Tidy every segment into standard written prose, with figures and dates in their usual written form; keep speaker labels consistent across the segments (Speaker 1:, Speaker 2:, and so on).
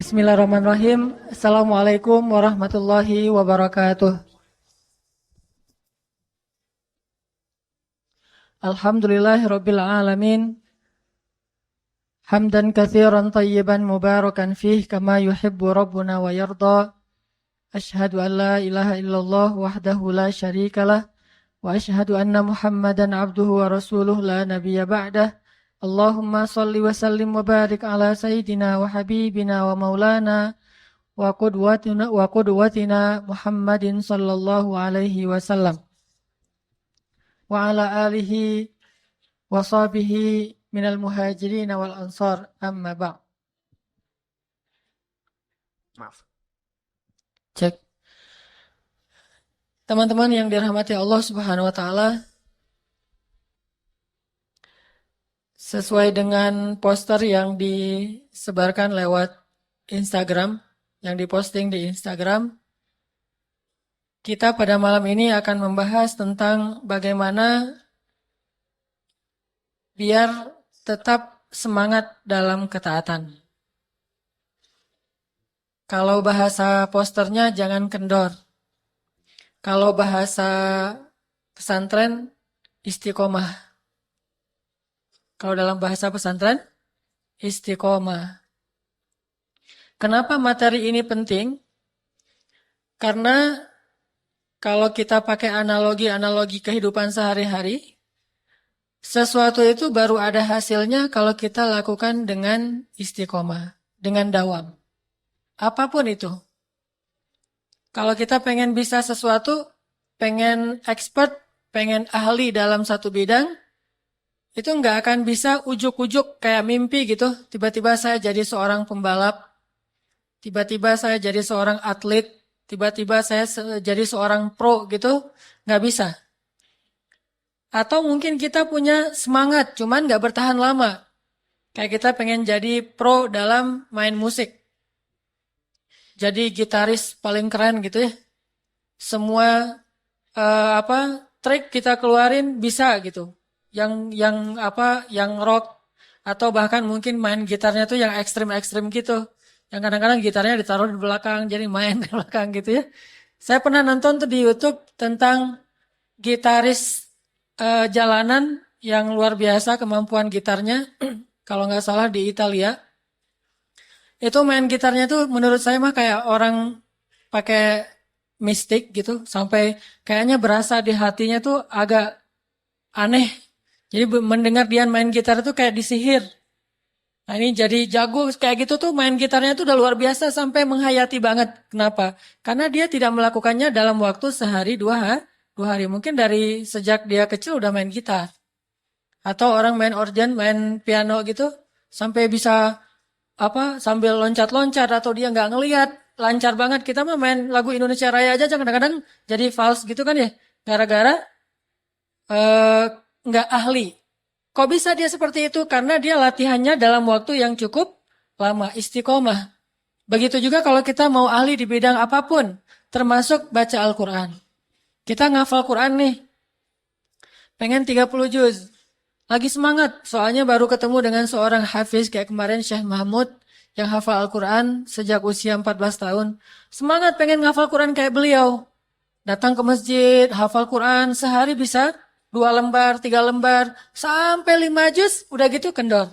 Speaker 1: Bismillahirrahmanirrahim. Assalamualaikum warahmatullahi wabarakatuh. Alhamdulillahirabbil alamin. Hamdan katsiran tayyiban mubarakan fih kama yuhibbu rabbuna wa yarda. Asyhadu an la ilaha illallah wahdahu la syarikalah wa asyhadu anna Muhammadan abduhu wa rasuluh la nabiyya ba'dah. Allahumma salli wa sallim wa barik ala sayyidina wa habibina wa maulana wa qudwatina Muhammadin sallallahu alaihi wasallam wa ala alihi wa sahbihi minal muhajirin wal ansar, amma ba'd. Maaf. Cek. Teman-teman yang dirahmati Allah Subhanahu wa taala, sesuai dengan poster yang disebarkan lewat Instagram, yang diposting di Instagram, kita pada malam ini akan membahas tentang bagaimana biar tetap semangat dalam ketaatan. Kalau bahasa posternya jangan kendor. Kalau bahasa pesantren istiqomah. Kalau dalam bahasa pesantren, istiqomah. Kenapa materi ini penting? Karena kalau kita pakai analogi kehidupan sehari-hari, sesuatu itu baru ada hasilnya kalau kita lakukan dengan istiqomah, dengan dawam. Apapun itu. Kalau kita pengen bisa sesuatu, pengen expert, pengen ahli dalam satu bidang, itu nggak akan bisa ujuk-ujuk kayak mimpi gitu. Tiba-tiba saya jadi seorang pembalap, tiba-tiba saya jadi seorang atlet, tiba-tiba saya jadi seorang pro gitu, nggak bisa. Atau mungkin kita punya semangat, cuman nggak bertahan lama. Kayak kita pengen jadi pro dalam main musik. Jadi gitaris paling keren gitu ya. Semua trik kita keluarin bisa gitu. Yang rock atau bahkan mungkin main gitarnya tuh yang ekstrim-ekstrim gitu. Yang kadang-kadang gitarnya ditaruh di belakang jadi main di belakang gitu ya. Saya pernah nonton tuh di YouTube tentang gitaris jalanan yang luar biasa kemampuan gitarnya. Kalau nggak salah di Italia. Itu main gitarnya tuh menurut saya mah kayak orang pakai mistik gitu. Sampai kayaknya berasa di hatinya tuh agak aneh. Jadi mendengar dia main gitar itu kayak disihir. Nah ini jadi jago kayak gitu tuh main gitarnya tuh udah luar biasa sampai menghayati banget. Kenapa? Karena dia tidak melakukannya dalam waktu sehari dua hari. Mungkin dari sejak dia kecil udah main gitar. Atau orang main organ, main piano gitu sampai bisa sambil loncat-loncat atau dia nggak ngelihat lancar banget. Kita mah main lagu Indonesia Raya aja kadang-kadang jadi false gitu kan ya. Gara-gara nggak ahli. Kok bisa dia seperti itu? Karena dia latihannya dalam waktu yang cukup lama, istiqomah. Begitu juga kalau kita mau ahli di bidang apapun, termasuk baca Al-Quran. Kita ngafal Quran nih, pengen 30 juz. Lagi semangat, soalnya baru ketemu dengan seorang hafiz kayak kemarin Syekh Mahmud yang hafal Al-Quran sejak usia 14 tahun. Semangat pengen ngafal Quran kayak beliau. Datang ke masjid, hafal Quran, sehari bisa 2 lembar, 3 lembar, sampai 5 juz, udah gitu kendor.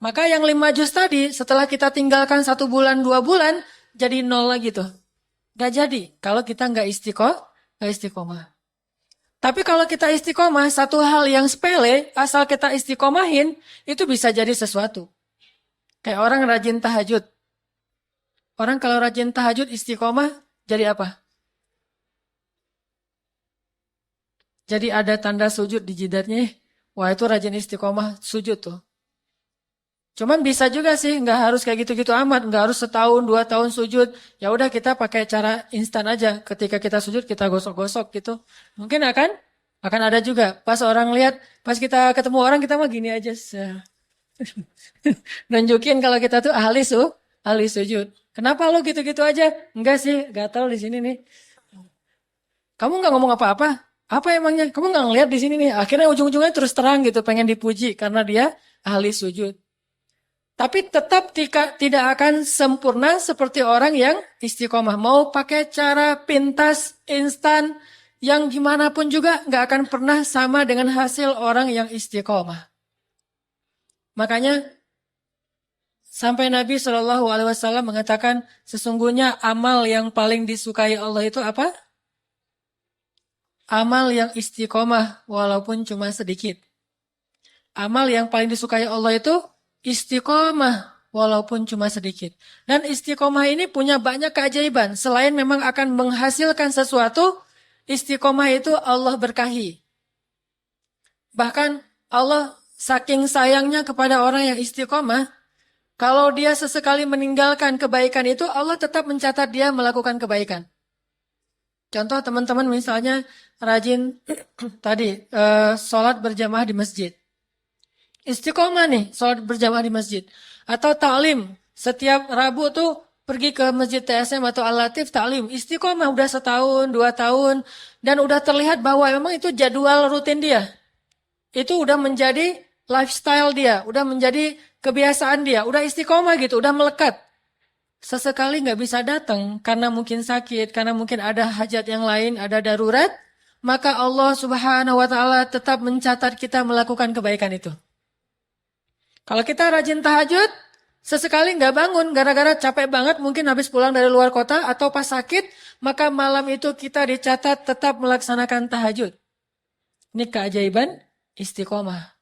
Speaker 1: Maka yang 5 juz tadi, setelah kita tinggalkan 1 bulan, 2 bulan, jadi 0 lagi tuh. Gak jadi, kalau kita gak istiqomah. Tapi kalau kita istiqomah, satu hal yang sepele, asal kita istiqomahin, itu bisa jadi sesuatu. Kayak orang rajin tahajud. Orang kalau rajin tahajud istiqomah, jadi apa? Jadi ada tanda sujud di jidatnya. Wah itu rajin istiqomah sujud tuh. Cuman bisa juga sih, nggak harus kayak gitu-gitu amat. Nggak harus setahun, 2 tahun sujud. Ya udah kita pakai cara instan aja. Ketika kita sujud, kita gosok-gosok gitu. Mungkin akan ada juga. Pas orang lihat, pas kita ketemu orang, kita mah gini aja. Nunjukin kalau kita tuh ahli sujud. Kenapa lo gitu-gitu aja? Enggak sih, gatal di sini nih. Kamu nggak ngomong apa-apa? Apa emangnya? Kamu nggak ngeliat di sini nih. Akhirnya ujung-ujungnya terus terang gitu, pengen dipuji karena dia ahli sujud. Tapi tetap tidak akan sempurna seperti orang yang istiqomah. Mau pakai cara pintas, instan, yang gimana pun juga nggak akan pernah sama dengan hasil orang yang istiqomah. Makanya sampai Nabi Shallallahu Alaihi Wasallam mengatakan sesungguhnya amal yang paling disukai Allah itu apa? Amal yang istiqomah walaupun cuma sedikit. Amal yang paling disukai Allah itu istiqomah walaupun cuma sedikit. Dan istiqomah ini punya banyak keajaiban. Selain memang akan menghasilkan sesuatu, istiqomah itu Allah berkahi. Bahkan Allah saking sayangnya kepada orang yang istiqomah, kalau dia sesekali meninggalkan kebaikan itu, Allah tetap mencatat dia melakukan kebaikan. Contoh teman-teman misalnya rajin tadi sholat berjamaah di masjid. Istiqomah nih, sholat berjamaah di masjid. Atau ta'lim, setiap Rabu tuh pergi ke masjid TSM atau Al-Latif ta'lim. Istiqomah udah setahun, 2 tahun, dan udah terlihat bahwa memang itu jadwal rutin dia. Itu udah menjadi lifestyle dia, udah menjadi kebiasaan dia, udah istiqomah gitu, udah melekat. Sesekali nggak bisa datang karena mungkin sakit, karena mungkin ada hajat yang lain, ada darurat, maka Allah Subhanahu wa taala tetap mencatat kita melakukan kebaikan itu. Kalau kita rajin tahajud, sesekali nggak bangun gara-gara capek banget mungkin habis pulang dari luar kota atau pas sakit, maka malam itu kita dicatat tetap melaksanakan tahajud. Ini keajaiban istiqomah.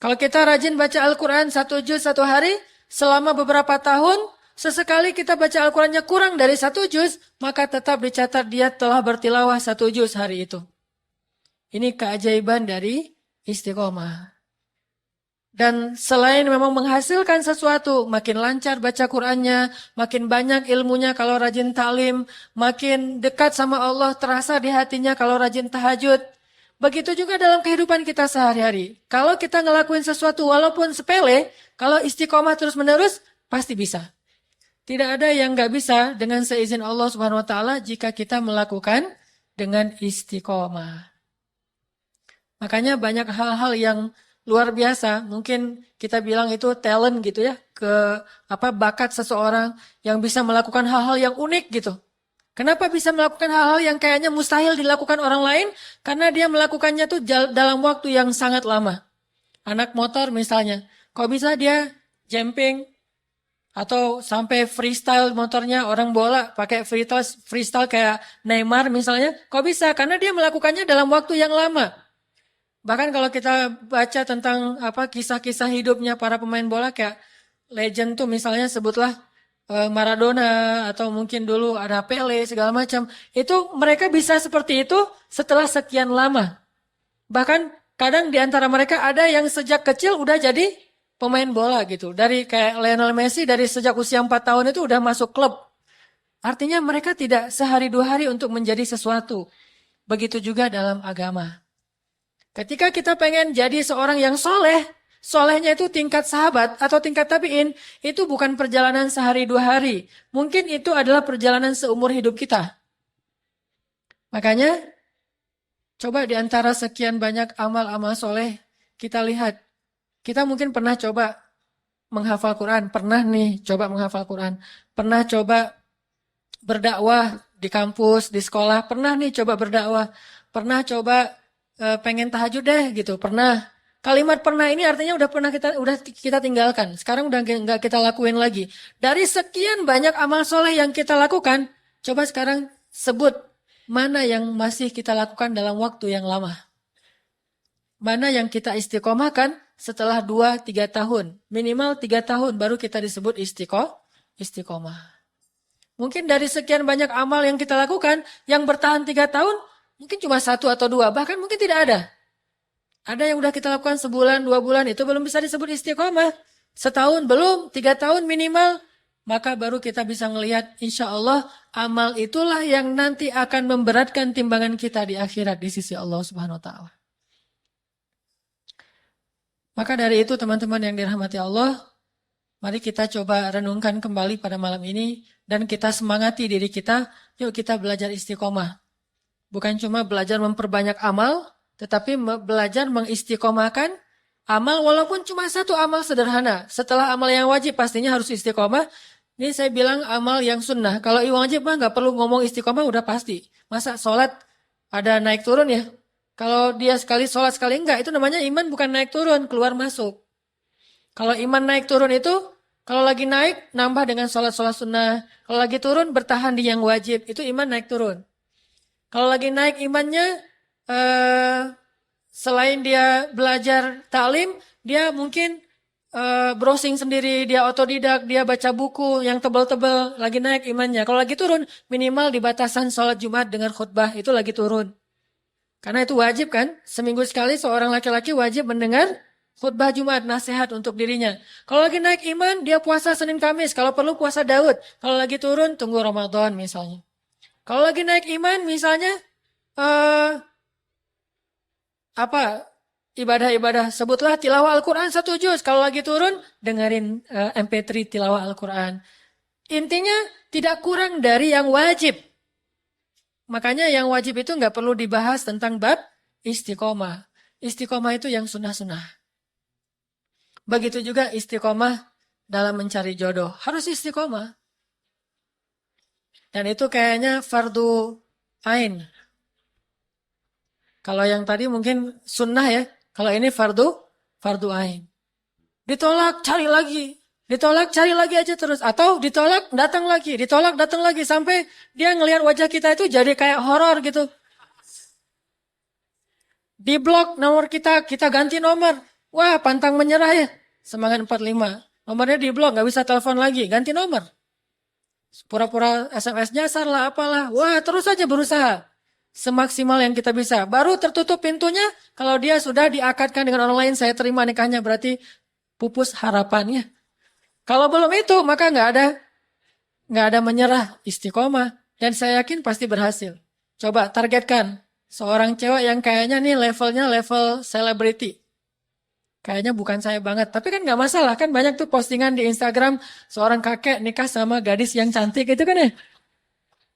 Speaker 1: Kalau kita rajin baca Al-Quran 1 juz 1 hari, selama beberapa tahun, sesekali kita baca Al-Qurannya kurang dari 1 juz, maka tetap dicatat dia telah bertilawah 1 juz hari itu. Ini keajaiban dari istiqomah. Dan selain memang menghasilkan sesuatu, makin lancar baca Qur'annya, makin banyak ilmunya kalau rajin ta'lim, makin dekat sama Allah terasa di hatinya kalau rajin tahajud. Begitu juga dalam kehidupan kita sehari-hari. Kalau kita ngelakuin sesuatu walaupun sepele, kalau istiqomah terus menerus, pasti bisa. Tidak ada yang nggak bisa dengan seizin Allah Subhanahu Wa Taala jika kita melakukan dengan istiqomah. Makanya banyak hal-hal yang luar biasa, mungkin kita bilang itu talent gitu ya, bakat seseorang yang bisa melakukan hal-hal yang unik gitu. Kenapa bisa melakukan hal-hal yang kayaknya mustahil dilakukan orang lain? Karena dia melakukannya tuh dalam waktu yang sangat lama. Anak motor misalnya, kok bisa dia jumping atau sampai freestyle motornya, orang bola pakai freestyle kayak Neymar misalnya, kok bisa? Karena dia melakukannya dalam waktu yang lama. Bahkan kalau kita baca tentang kisah-kisah hidupnya para pemain bola kayak legend tuh misalnya sebutlah Maradona atau mungkin dulu ada Pele segala macam. Itu mereka bisa seperti itu setelah sekian lama. Bahkan kadang di antara mereka ada yang sejak kecil udah jadi pemain bola gitu. Dari kayak Lionel Messi dari sejak usia 4 tahun itu udah masuk klub. Artinya mereka tidak sehari 2 hari untuk menjadi sesuatu. Begitu juga dalam agama. Ketika kita pengen jadi seorang yang soleh, solehnya itu tingkat sahabat atau tingkat tabi'in, itu bukan perjalanan sehari 2 hari. Mungkin itu adalah perjalanan seumur hidup kita. Makanya, coba di antara sekian banyak amal-amal soleh, kita lihat. Kita mungkin pernah coba menghafal Quran. Pernah nih coba menghafal Quran. Pernah coba berdakwah di kampus, di sekolah. Pernah nih coba berdakwah. Pernah coba pengen tahajud deh gitu, pernah. Kalimat pernah ini artinya udah kita tinggalkan. Sekarang udah nggak kita lakuin lagi. Dari sekian banyak amal soleh yang kita lakukan, coba sekarang sebut mana yang masih kita lakukan dalam waktu yang lama. Mana yang kita istiqomahkan setelah 2-3 tahun. Minimal 3 tahun baru kita disebut istiqomah. Mungkin dari sekian banyak amal yang kita lakukan, yang bertahan 3 tahun, mungkin cuma 1 atau 2, bahkan mungkin tidak ada. Ada yang udah kita lakukan sebulan, 2 bulan, itu belum bisa disebut istiqomah. Setahun belum, 3 tahun minimal. Maka baru kita bisa melihat insya Allah amal itulah yang nanti akan memberatkan timbangan kita di akhirat di sisi Allah Subhanahu Wa Taala. Maka dari itu teman-teman yang dirahmati Allah, mari kita coba renungkan kembali pada malam ini dan kita semangati diri kita, yuk kita belajar istiqomah. Bukan cuma belajar memperbanyak amal, tetapi belajar mengistiqomahkan Amal walaupun cuma satu amal sederhana. Setelah amal yang wajib pastinya harus istiqomah. Ini saya bilang amal yang sunnah. Kalau yang wajib mah nggak perlu ngomong istiqomah udah pasti. Masa sholat ada naik turun ya? Kalau dia sekali sholat sekali enggak, itu namanya iman bukan naik turun, keluar masuk. Kalau iman naik turun itu, kalau lagi naik nambah dengan sholat-sholat sunnah. Kalau lagi turun bertahan di yang wajib, itu iman naik turun. Kalau lagi naik imannya, selain dia belajar taklim, dia mungkin browsing sendiri, dia otodidak, dia baca buku yang tebal-tebal, lagi naik imannya. Kalau lagi turun, minimal di batasan sholat Jumat dengan khutbah, itu lagi turun. Karena itu wajib kan, seminggu sekali seorang laki-laki wajib mendengar khutbah Jumat, nasihat untuk dirinya. Kalau lagi naik iman, dia puasa Senin Kamis, kalau perlu puasa Daud. Kalau lagi turun, tunggu Ramadan misalnya. Kalau lagi naik iman, misalnya, ibadah-ibadah, sebutlah tilawah Al-Quran 1 juz. Kalau lagi turun, dengerin MP3 tilawah Al-Quran. Intinya tidak kurang dari yang wajib. Makanya yang wajib itu nggak perlu dibahas tentang bab istiqomah. Istiqomah itu yang sunnah-sunnah. Begitu juga istiqomah dalam mencari jodoh. Harus istiqomah. Dan itu kayaknya fardu ain. Kalau yang tadi mungkin sunnah ya. Kalau ini fardu ain. Ditolak, cari lagi. Ditolak, cari lagi aja terus. Atau ditolak, datang lagi. Ditolak, datang lagi. Sampai dia ngelihat wajah kita itu jadi kayak horor gitu. Di blok nomor kita ganti nomor. Wah, pantang menyerah ya. Semangat 45. Nomornya di blok, nggak bisa telepon lagi. Ganti nomor. Pura-pura SMS nyasar lah, apalah. Wah, terus aja berusaha. Semaksimal yang kita bisa. Baru tertutup pintunya, kalau dia sudah diakadkan dengan orang lain, saya terima nikahnya, berarti pupus harapannya. Kalau belum itu, maka nggak ada menyerah, istiqomah. Dan saya yakin pasti berhasil. Coba targetkan seorang cewek yang kayaknya nih levelnya level selebriti. Kayaknya bukan saya banget, tapi kan nggak masalah, kan banyak tuh postingan di Instagram seorang kakek nikah sama gadis yang cantik itu kan ya.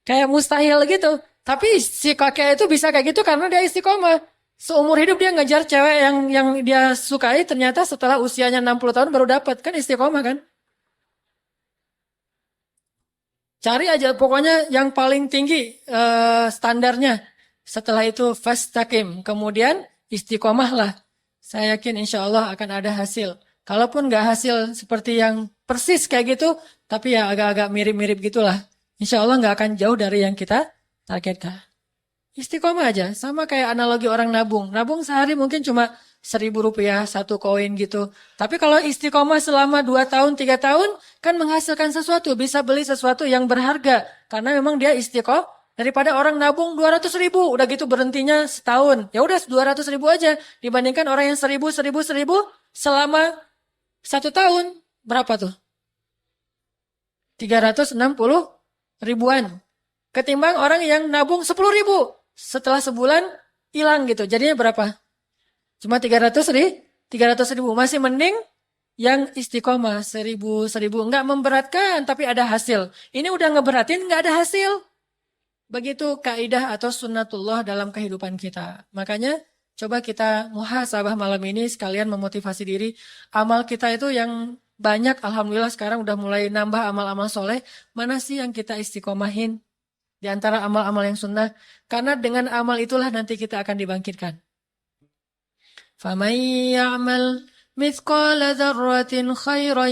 Speaker 1: Kayak mustahil gitu. Tapi si kakek itu bisa kayak gitu karena dia istiqomah. Seumur hidup dia ngejar cewek yang dia sukai, ternyata setelah usianya 60 tahun baru dapat. Kan istiqomah kan? Cari aja pokoknya yang paling tinggi standarnya. Setelah itu fastaqim. Kemudian istiqomah lah. Saya yakin insya Allah akan ada hasil. Kalaupun nggak hasil seperti yang persis kayak gitu, tapi ya agak-agak mirip-mirip gitulah. Insya Allah nggak akan jauh dari yang kita targetkan. Istiqomah aja, sama kayak analogi orang nabung. Nabung sehari mungkin cuma Rp1.000, 1 koin gitu. Tapi kalau istiqomah selama 2 tahun, 3 tahun, kan menghasilkan sesuatu. Bisa beli sesuatu yang berharga. Karena memang dia istiqomah. Daripada orang nabung 200.000, udah gitu berhentinya setahun. Ya udah 200.000 aja. Dibandingkan orang yang 1.000 selama 1 tahun. Berapa tuh? 360 ribuan. Ketimbang orang yang nabung 10.000. Setelah sebulan hilang gitu. Jadinya berapa? Cuma 300.000. Masih mending yang istiqomah 1.000. Enggak memberatkan tapi ada hasil. Ini udah ngeberatin enggak ada hasil. Begitu kaidah atau sunnatullah dalam kehidupan kita. Makanya coba kita muhasabah malam ini sekalian memotivasi diri. Amal kita itu yang banyak alhamdulillah sekarang udah mulai nambah amal-amal soleh. Mana sih yang kita istiqomahin? Di antara amal-amal yang sunnah. Karena dengan amal itulah nanti kita akan dibangkitkan. فَمَنْ يَعْمَلْ مِثْقَالَ ذَرَّةٍ خَيْرًا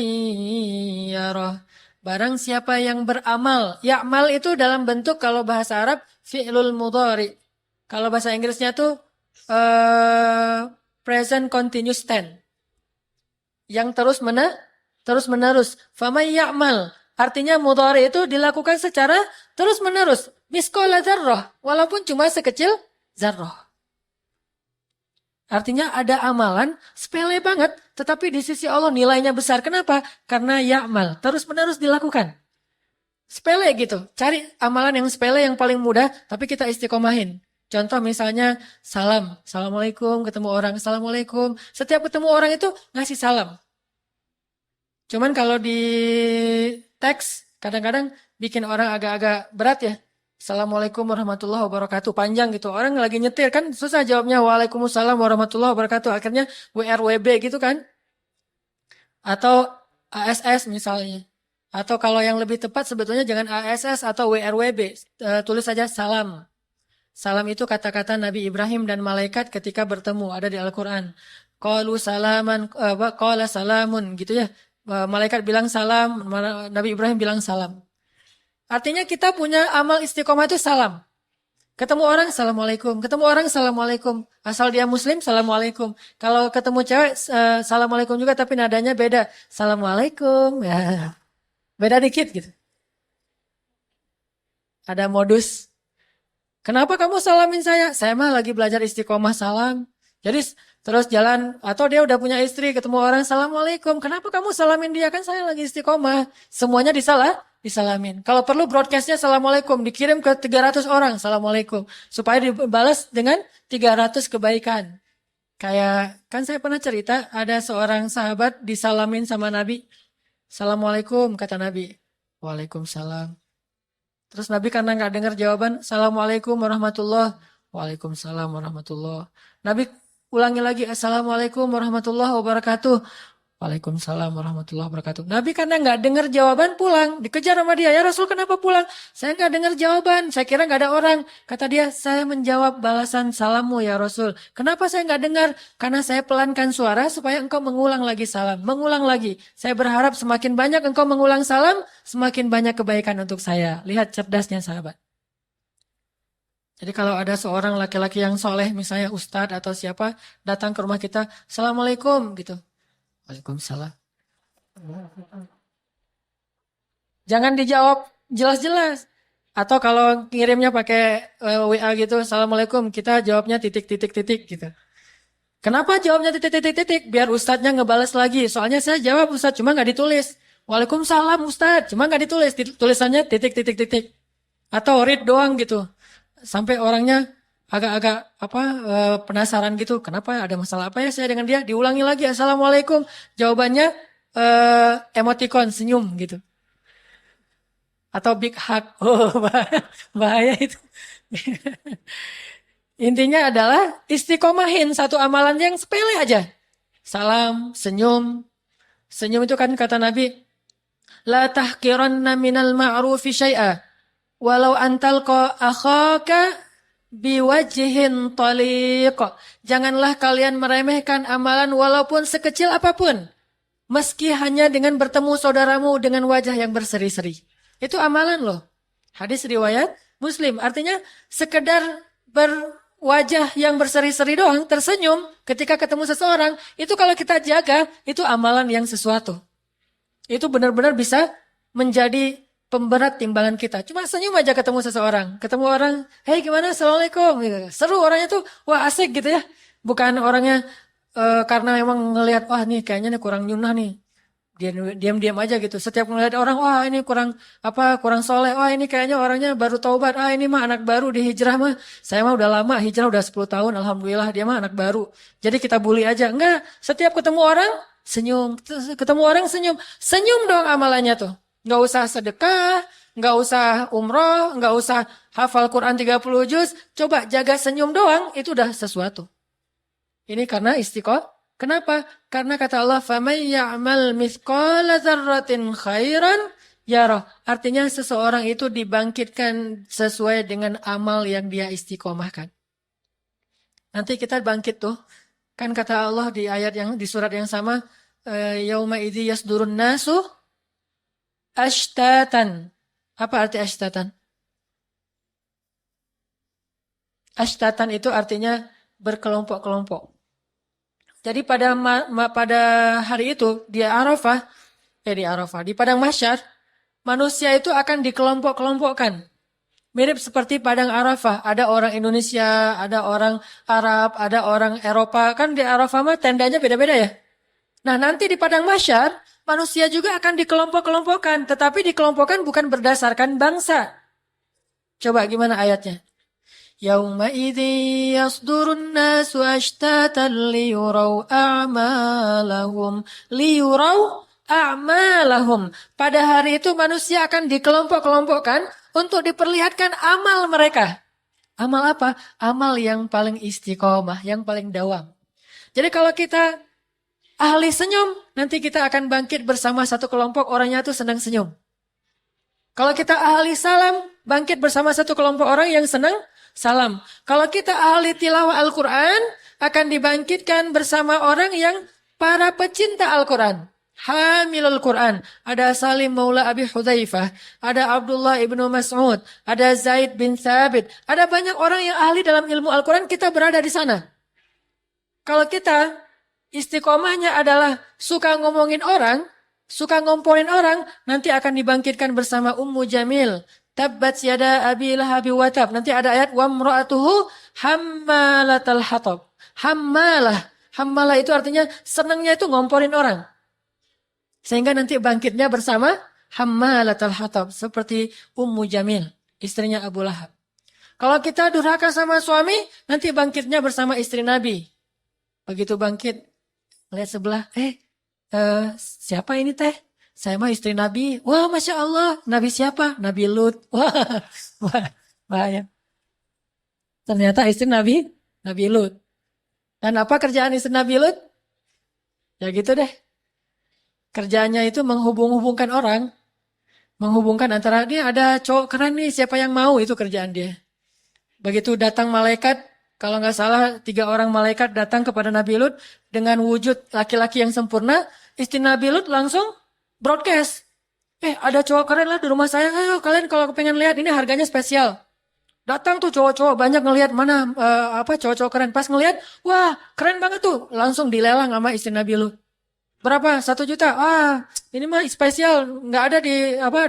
Speaker 1: يَرَهُ. Barang siapa yang beramal. Ya'mal itu dalam bentuk kalau bahasa Arab fi'lul mudhari. Kalau bahasa Inggrisnya tuh present continuous tense. Yang terus menerus. فَمَنْ يَعْمَلْ. Artinya mudhari itu dilakukan secara terus menerus. Misqala dzarrah. Walaupun cuma sekecil zarrah. Artinya ada amalan sepele banget. Tetapi di sisi Allah nilainya besar. Kenapa? Karena ya'mal. Terus menerus dilakukan. Sepele gitu. Cari amalan yang sepele yang paling mudah. Tapi kita istiqomahin. Contoh misalnya salam. Assalamualaikum ketemu orang. Assalamualaikum. Setiap ketemu orang itu ngasih salam. Cuman kalau di teks kadang-kadang bikin orang agak-agak berat ya. Assalamualaikum warahmatullahi wabarakatuh. Panjang gitu. Orang lagi nyetir kan susah jawabnya. Waalaikumsalam warahmatullahi wabarakatuh. Akhirnya WRWB gitu kan. Atau ASS misalnya. Atau kalau yang lebih tepat sebetulnya jangan ASS atau WRWB. Tulis saja salam. Salam itu kata-kata Nabi Ibrahim dan malaikat ketika bertemu. Ada di Al-Quran. Qalu salaman, qala salamun gitu ya. Malaikat bilang salam, Nabi Ibrahim bilang salam. Artinya kita punya amal istiqomah itu salam. Ketemu orang, assalamualaikum. Ketemu orang, assalamualaikum. Asal dia muslim, assalamualaikum. Kalau ketemu cewek, assalamualaikum juga, tapi nadanya beda. Assalamualaikum. Ya, beda dikit gitu. Ada modus. Kenapa kamu salamin saya? Saya mah lagi belajar istiqomah salam. Jadi terus jalan, atau dia udah punya istri, ketemu orang, assalamualaikum. Kenapa kamu salamin dia? Kan saya lagi istiqomah. Semuanya disalamin. Kalau perlu broadcastnya assalamualaikum, dikirim ke 300 orang, assalamualaikum. Supaya dibalas dengan 300 kebaikan. Kayak, kan saya pernah cerita, ada seorang sahabat disalamin sama Nabi. Assalamualaikum, kata Nabi. Waalaikumsalam. Terus Nabi karena nggak dengar jawaban, Assalamualaikum warahmatullahi wabarakatuh. Waalaikumsalam warahmatullahi wabarakatuh. Nabi ulangi lagi, Assalamualaikum warahmatullahi wabarakatuh. Waalaikumsalam warahmatullahi wabarakatuh. Nabi karena nggak dengar jawaban pulang. Dikejar sama dia. Ya Rasul kenapa pulang? Saya nggak dengar jawaban. Saya kira nggak ada orang. Kata dia, saya menjawab balasan salammu ya Rasul. Kenapa saya nggak dengar? Karena saya pelankan suara supaya engkau mengulang lagi salam. Mengulang lagi. Saya berharap semakin banyak engkau mengulang salam, semakin banyak kebaikan untuk saya. Lihat cerdasnya sahabat. Jadi kalau ada seorang laki-laki yang soleh, misalnya ustadz atau siapa, datang ke rumah kita, Assalamualaikum gitu. Waalaikumsalam. Jangan dijawab jelas-jelas. Atau kalau ngirimnya pakai WA gitu, Assalamualaikum, kita jawabnya titik-titik-titik gitu. Kenapa jawabnya titik-titik-titik? Biar ustadznya ngebales lagi. Soalnya saya jawab ustadz, cuma nggak ditulis. Waalaikumsalam ustadz, cuma nggak ditulis. Tulisannya titik-titik-titik. Atau read doang gitu. Sampai orangnya agak-agak penasaran gitu. Kenapa ada masalah apa ya saya dengan dia? Diulangi lagi, Assalamualaikum. Jawabannya emoticon, senyum gitu. Atau big hug. Oh, bahaya itu. Intinya adalah istiqomahin satu amalan yang sepele aja. Salam, senyum. Senyum itu kan kata Nabi, La tahkiranna minal ma'rufi syai'a. Walau antalqa akhaka biwajhin taliq. Janganlah kalian meremehkan amalan walaupun sekecil apapun. Meski hanya dengan bertemu saudaramu dengan wajah yang berseri-seri. Itu amalan loh. Hadis riwayat Muslim. Artinya sekedar berwajah yang berseri-seri doang, tersenyum ketika ketemu seseorang. Itu kalau kita jaga, itu amalan yang sesuatu. Itu benar-benar bisa menjadi pemberat timbangan kita. Cuma senyum aja ketemu seseorang. Ketemu orang, hey gimana, assalamualaikum. Seru orangnya tuh, wah asik gitu ya. Bukan orangnya karena emang ngelihat, wah nih kayaknya nih kurang nyunah nih. Dia diam-diam aja gitu. Setiap ngelihat orang, wah ini kurang soleh. Wah ini kayaknya orangnya baru taubat. Ah ini mah anak baru di hijrah mah. Saya mah udah lama, hijrah udah 10 tahun. Alhamdulillah dia mah anak baru. Jadi kita bully aja. Enggak, setiap ketemu orang, senyum. Ketemu orang senyum. Senyum dong amalannya tuh. Nggak usah sedekah, nggak usah umroh, nggak usah hafal Quran 30 juz. Coba jaga senyum doang, itu udah sesuatu. Ini karena istiqomah. Kenapa? Karena kata Allah, فَمَنْ يَعْمَلْ مِثْقَالَ ذَرَّةٍ خَيْرًا يَرَهُ. Artinya seseorang itu dibangkitkan sesuai dengan amal yang dia istiqomahkan. Nanti kita bangkit tuh. Kan kata Allah di ayat yang di surat yang sama, yauma idzi yasdurun nasu ashtatan. Apa arti ashtatan? Ashtatan itu artinya berkelompok-kelompok. Jadi pada hari itu di Arafah, di padang mahsyar, manusia itu akan dikelompok-kelompokkan. Mirip seperti padang Arafah, ada orang Indonesia, ada orang Arab, ada orang Eropa. Kan di Arafah mah tendanya beda-beda ya. Nah, nanti di padang mahsyar, manusia juga akan dikelompok-kelompokkan, tetapi dikelompokkan bukan berdasarkan bangsa. Coba gimana ayatnya? Yauma idzi yasdurun nasu ashtatan liyurau a'malahum. Pada hari itu manusia akan dikelompok-kelompokkan untuk diperlihatkan amal mereka. Amal apa? Amal yang paling istiqomah, yang paling dawam. Jadi kalau kita ahli senyum, nanti kita akan bangkit bersama satu kelompok orangnya tuh senang senyum. Kalau kita ahli salam, bangkit bersama satu kelompok orang yang senang salam. Kalau kita ahli tilawah Al-Quran, akan dibangkitkan bersama orang yang para pecinta Al-Quran. Hamilul Quran. Ada Salim Maula Abi Hudzaifah. Ada Abdullah ibnu Mas'ud. Ada Zaid bin Thabit. Ada banyak orang yang ahli dalam ilmu Al-Quran, kita berada di sana. Kalau kita istiqomahnya adalah suka ngomongin orang, suka ngomporin orang, nanti akan dibangkitkan bersama Ummu Jamil. Tabbat yada abi lahabi watab. Nanti ada ayat wa mra'atuhu hammalatal hatab. Hammalah. Hammalah itu artinya senangnya itu ngomporin orang. Sehingga nanti bangkitnya bersama hammalatal hatab. Seperti Ummu Jamil, istrinya Abu Lahab. Kalau kita durhaka sama suami, nanti bangkitnya bersama istri Nabi. Begitu bangkit, lihat sebelah, siapa ini teh? Saya mah istri Nabi. Wah, Masya Allah. Nabi siapa? Nabi Lut. Wah, bahaya. Ternyata istri Nabi Lut. Dan apa kerjaan istri Nabi Lut? Ya gitu deh. Kerjaannya itu menghubung-hubungkan orang. Menghubungkan antara, dia ada cowok keren nih, siapa yang mau, itu kerjaan dia. Begitu datang malaikat, kalau nggak salah 3 orang malaikat datang kepada Nabi Lut dengan wujud laki-laki yang sempurna, istri Nabi Lut langsung broadcast. Ada cowok keren lah di rumah saya, ayo kalian kalau pengen lihat ini harganya spesial. Datang tuh cowok-cowok banyak ngelihat mana cowok-cowok keren. Pas ngelihat, wah keren banget tuh. Langsung dilelang sama istri Nabi Lut. Berapa? 1 juta. Ini mah spesial. Nggak ada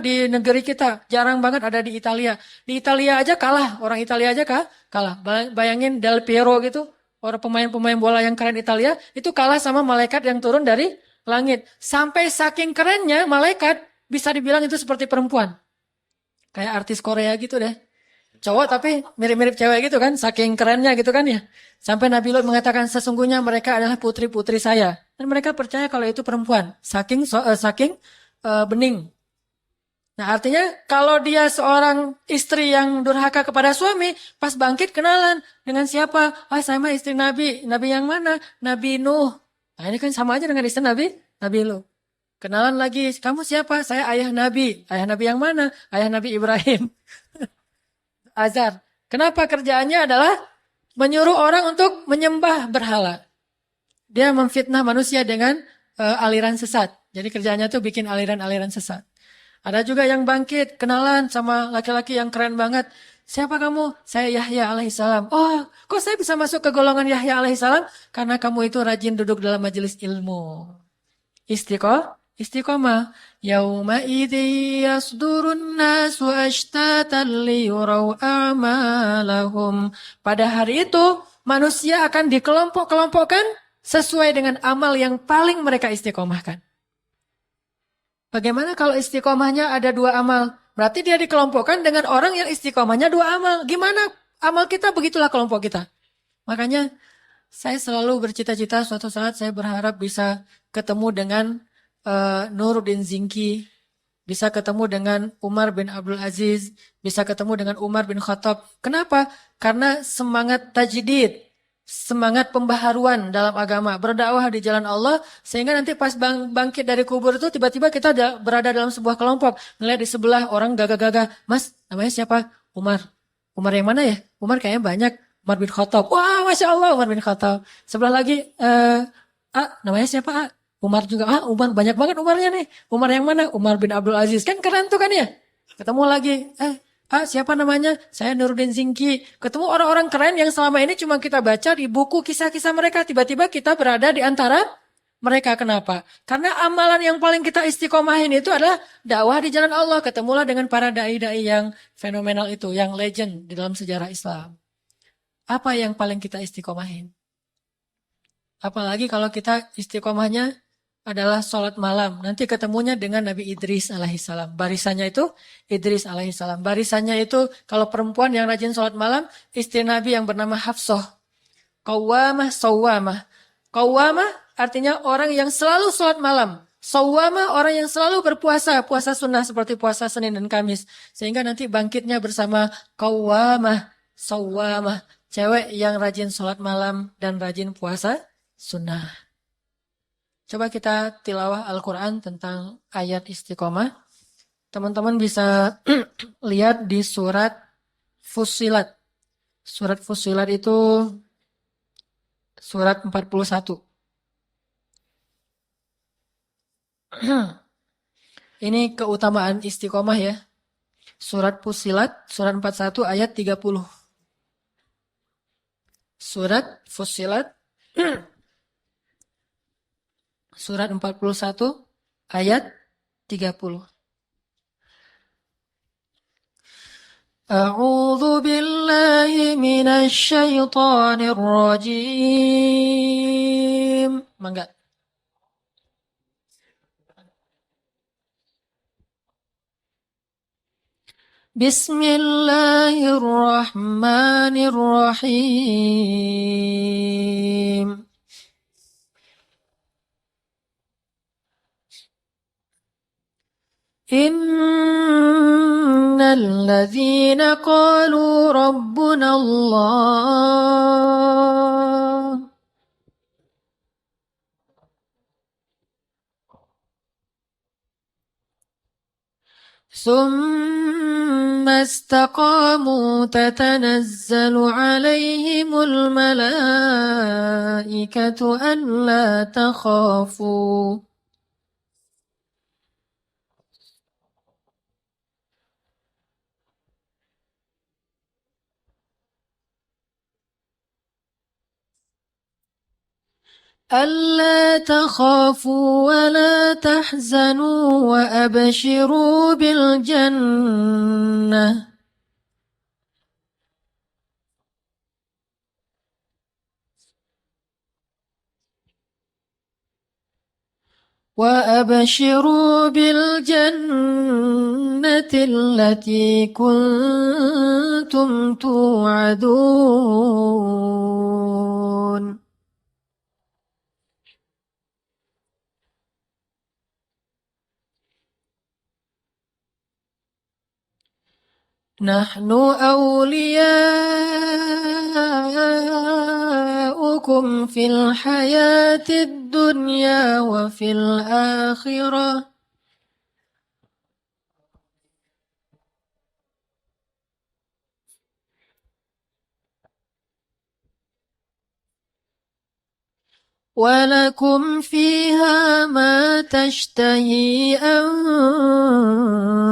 Speaker 1: di negeri kita. Jarang banget ada di Italia. Di Italia aja kalah. Orang Italia aja kalah. Bayangin Del Piero gitu. Orang pemain-pemain bola yang keren Italia. Itu kalah sama malaikat yang turun dari langit. Sampai saking kerennya malaikat bisa dibilang itu seperti perempuan. Kayak artis Korea gitu deh. Cowok tapi mirip-mirip cewek gitu kan. Saking kerennya gitu kan ya. Sampai Nabi Lut mengatakan sesungguhnya mereka adalah putri-putri saya. Dan mereka percaya kalau itu perempuan. Saking bening. Nah artinya kalau dia seorang istri yang durhaka kepada suami. Pas bangkit kenalan. Dengan siapa? Saya mah istri Nabi. Nabi yang mana? Nabi Nuh. Nah ini kan sama aja dengan istri Nabi Lut. Kenalan lagi. Kamu siapa? Saya ayah Nabi. Ayah Nabi yang mana? Ayah Nabi Ibrahim. Azar. Kenapa kerjaannya adalah menyuruh orang untuk menyembah berhala. Dia memfitnah manusia dengan aliran sesat. Jadi kerjaannya tuh bikin aliran-aliran sesat. Ada juga yang bangkit, kenalan sama laki-laki yang keren banget. Siapa kamu? Saya Yahya alaihissalam. Oh, kok saya bisa masuk ke golongan Yahya alaihissalam? Karena kamu itu rajin duduk dalam majelis ilmu. Istiqomah. Yauma idzi yasdurun nasu ashtatan liyuraw a'malahum. Pada hari itu manusia akan dikelompok-kelompokkan sesuai dengan amal yang paling mereka istiqomahkan. Bagaimana kalau istiqomahnya ada 2 amal? Berarti dia dikelompokkan dengan orang yang istiqomahnya 2 amal. Gimana amal kita, begitulah kelompok kita. Makanya saya selalu bercita-cita suatu saat saya berharap bisa ketemu dengan Nuruddin Zinki, bisa ketemu dengan Umar bin Abdul Aziz, bisa ketemu dengan Umar bin Khattab. Kenapa? Karena semangat tajdid, semangat pembaharuan dalam agama, berdakwah di jalan Allah, sehingga nanti pas bangkit dari kubur itu tiba-tiba kita berada dalam sebuah kelompok, melihat di sebelah orang gagah-gagah, Mas, namanya siapa? Umar. Umar yang mana ya? Umar kayaknya banyak. Umar bin Khattab. Wah, Masya Allah Umar bin Khattab. Sebelah lagi, namanya siapa? Umar juga, Umar banyak banget Umarnya nih. Umar yang mana? Umar bin Abdul Aziz. Kan keren tuh kan ya? Ketemu lagi, siapa namanya? Saya Nuruddin Zinki. Ketemu orang-orang keren yang selama ini cuma kita baca di buku kisah-kisah mereka. Tiba-tiba kita berada di antara mereka. Kenapa? Karena amalan yang paling kita istiqomahin itu adalah dakwah di jalan Allah. Ketemulah dengan para dai-dai yang fenomenal itu, yang legend di dalam sejarah Islam. Apa yang paling kita istiqomahin? Apalagi kalau kita istiqomahnya adalah sholat malam. Nanti ketemunya dengan Nabi Idris alaihissalam. Barisannya itu Idris alaihissalam. Barisannya itu kalau perempuan yang rajin sholat malam, istri Nabi yang bernama Hafsah. Qawwamah, sawwamah. Qawwamah artinya orang yang selalu sholat malam. Sawwama orang yang selalu berpuasa, puasa sunnah seperti puasa Senin dan Kamis. Sehingga nanti bangkitnya bersama qawwamah, sawwamah. Cewek yang rajin sholat malam dan rajin puasa sunnah. Coba kita tilawah Al-Quran tentang ayat istiqomah. Teman-teman bisa lihat di surat Fussilat. Surat Fussilat itu surat 41. Ini keutamaan istiqomah ya. Surat Fussilat, surat 41 ayat 30. Surat Fussilat, surat 41 ayat 30. A'udzu billahi minasy syaithanir rajim. Mangga. Bismillahirrahmanirrahim. Innal ladzina qalu rabbuna Allah ثم استقاموا تتنزل عليهم الملائكة ألا تخافوا ولا تحزنوا وأبشروا بالجنة التي كنتم توعدون نحن أولياؤكم في الحياة الدنيا وفي الآخرة ولكم فيها ما تشتهي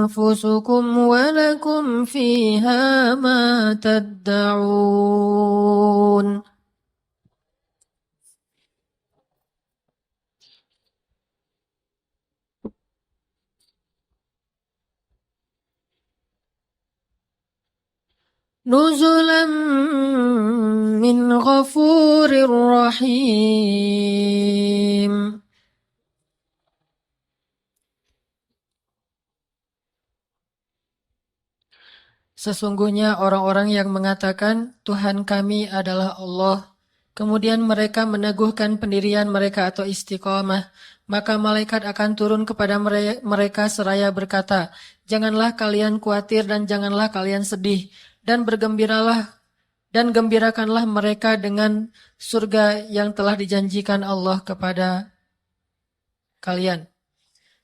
Speaker 1: أنفسكم ولكم فيها ما تدعون نزلا من غفور رحيم. Sesungguhnya orang-orang yang mengatakan Tuhan kami adalah Allah, kemudian mereka meneguhkan pendirian mereka atau istiqomah, maka malaikat akan turun kepada mereka seraya berkata, janganlah kalian khawatir dan janganlah kalian sedih, dan bergembiralah dan gembirakanlah mereka dengan surga yang telah dijanjikan Allah kepada kalian.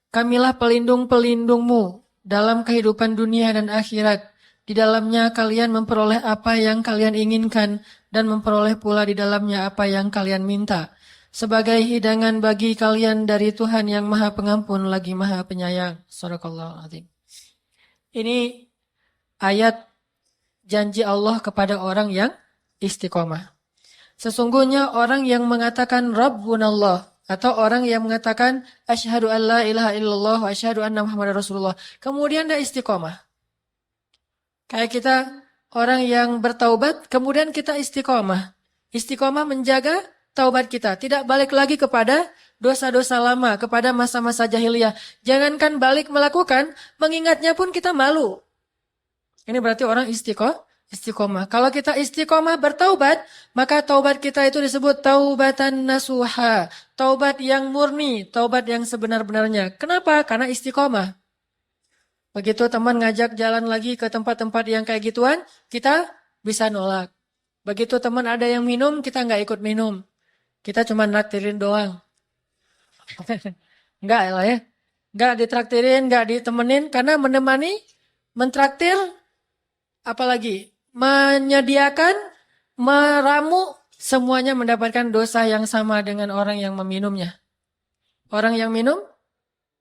Speaker 1: Kamilah pelindung-pelindungmu dalam kehidupan dunia dan akhirat. Di dalamnya kalian memperoleh apa yang kalian inginkan dan memperoleh pula di dalamnya apa yang kalian minta. Sebagai hidangan bagi kalian dari Tuhan yang Maha Pengampun lagi Maha Penyayang. Shadaqallahul Adzim. Ini ayat janji Allah kepada orang yang istiqomah. Sesungguhnya orang yang mengatakan Rabbunallah atau orang yang mengatakan asyhadu an la ilaha illallah wa asyhadu anna Muhammadar Rasulullah, kemudian dia istiqomah. Kayak kita orang yang bertaubat, kemudian kita istiqomah. Istiqomah menjaga taubat kita, tidak balik lagi kepada dosa-dosa lama, kepada masa-masa jahiliyah. Jangankan balik melakukan, mengingatnya pun kita malu. Ini berarti orang Istiqomah. Kalau kita istiqomah bertaubat, maka taubat kita itu disebut taubatan nasuha. Taubat yang murni, taubat yang sebenar-benarnya. Kenapa? Karena istiqomah. Begitu teman ngajak jalan lagi ke tempat-tempat yang kayak gituan, kita bisa nolak. Begitu teman ada yang minum, kita nggak ikut minum. Kita cuma naktirin doang. Enggak lah ya. Enggak ditraktirin, enggak ditemenin. Karena menemani, mentraktir, apalagi menyediakan, meramu, semuanya mendapatkan dosa yang sama dengan orang yang meminumnya. Orang yang minum,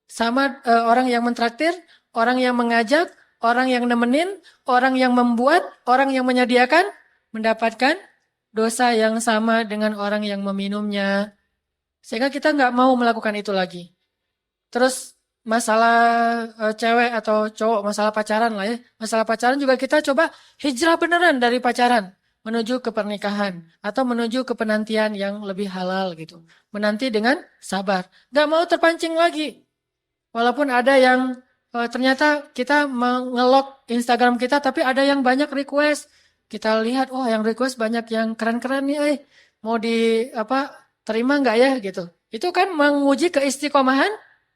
Speaker 1: sama orang yang mentraktir, orang yang mengajak, orang yang nemenin, orang yang membuat, orang yang menyediakan, mendapatkan dosa yang sama dengan orang yang meminumnya. Sehingga kita nggak mau melakukan itu lagi. Terus masalah cewek atau cowok, masalah pacaran lah ya. Masalah pacaran juga kita coba hijrah beneran dari pacaran menuju ke pernikahan atau menuju ke penantian yang lebih halal gitu. Menanti dengan sabar. Nggak mau terpancing lagi. Walaupun ada yang ternyata kita mengelok Instagram kita tapi ada yang banyak request. Kita lihat, oh yang request banyak yang keren-keren nih, mau terima nggak ya gitu. Itu kan menguji keistiqomahan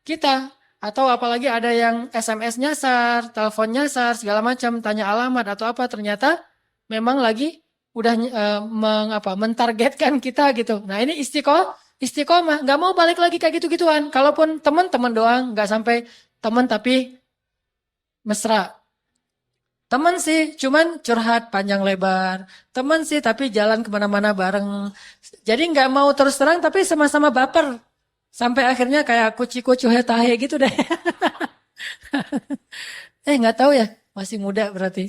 Speaker 1: kita. Atau apalagi ada yang SMS nyasar, telepon nyasar, segala macam, tanya alamat atau apa, ternyata memang lagi udah mentargetkan kita gitu. Nah ini istiqomah, nggak mau balik lagi kayak gitu-gituan. Kalaupun teman-teman doang, nggak sampai teman tapi mesra. Teman sih, cuman curhat panjang lebar. Teman sih, tapi jalan kemana-mana bareng. Jadi nggak mau terus terang, tapi sama-sama baper. Sampai akhirnya kayak kuci-kucu hetahe gitu deh. Nggak tahu ya, masih muda berarti.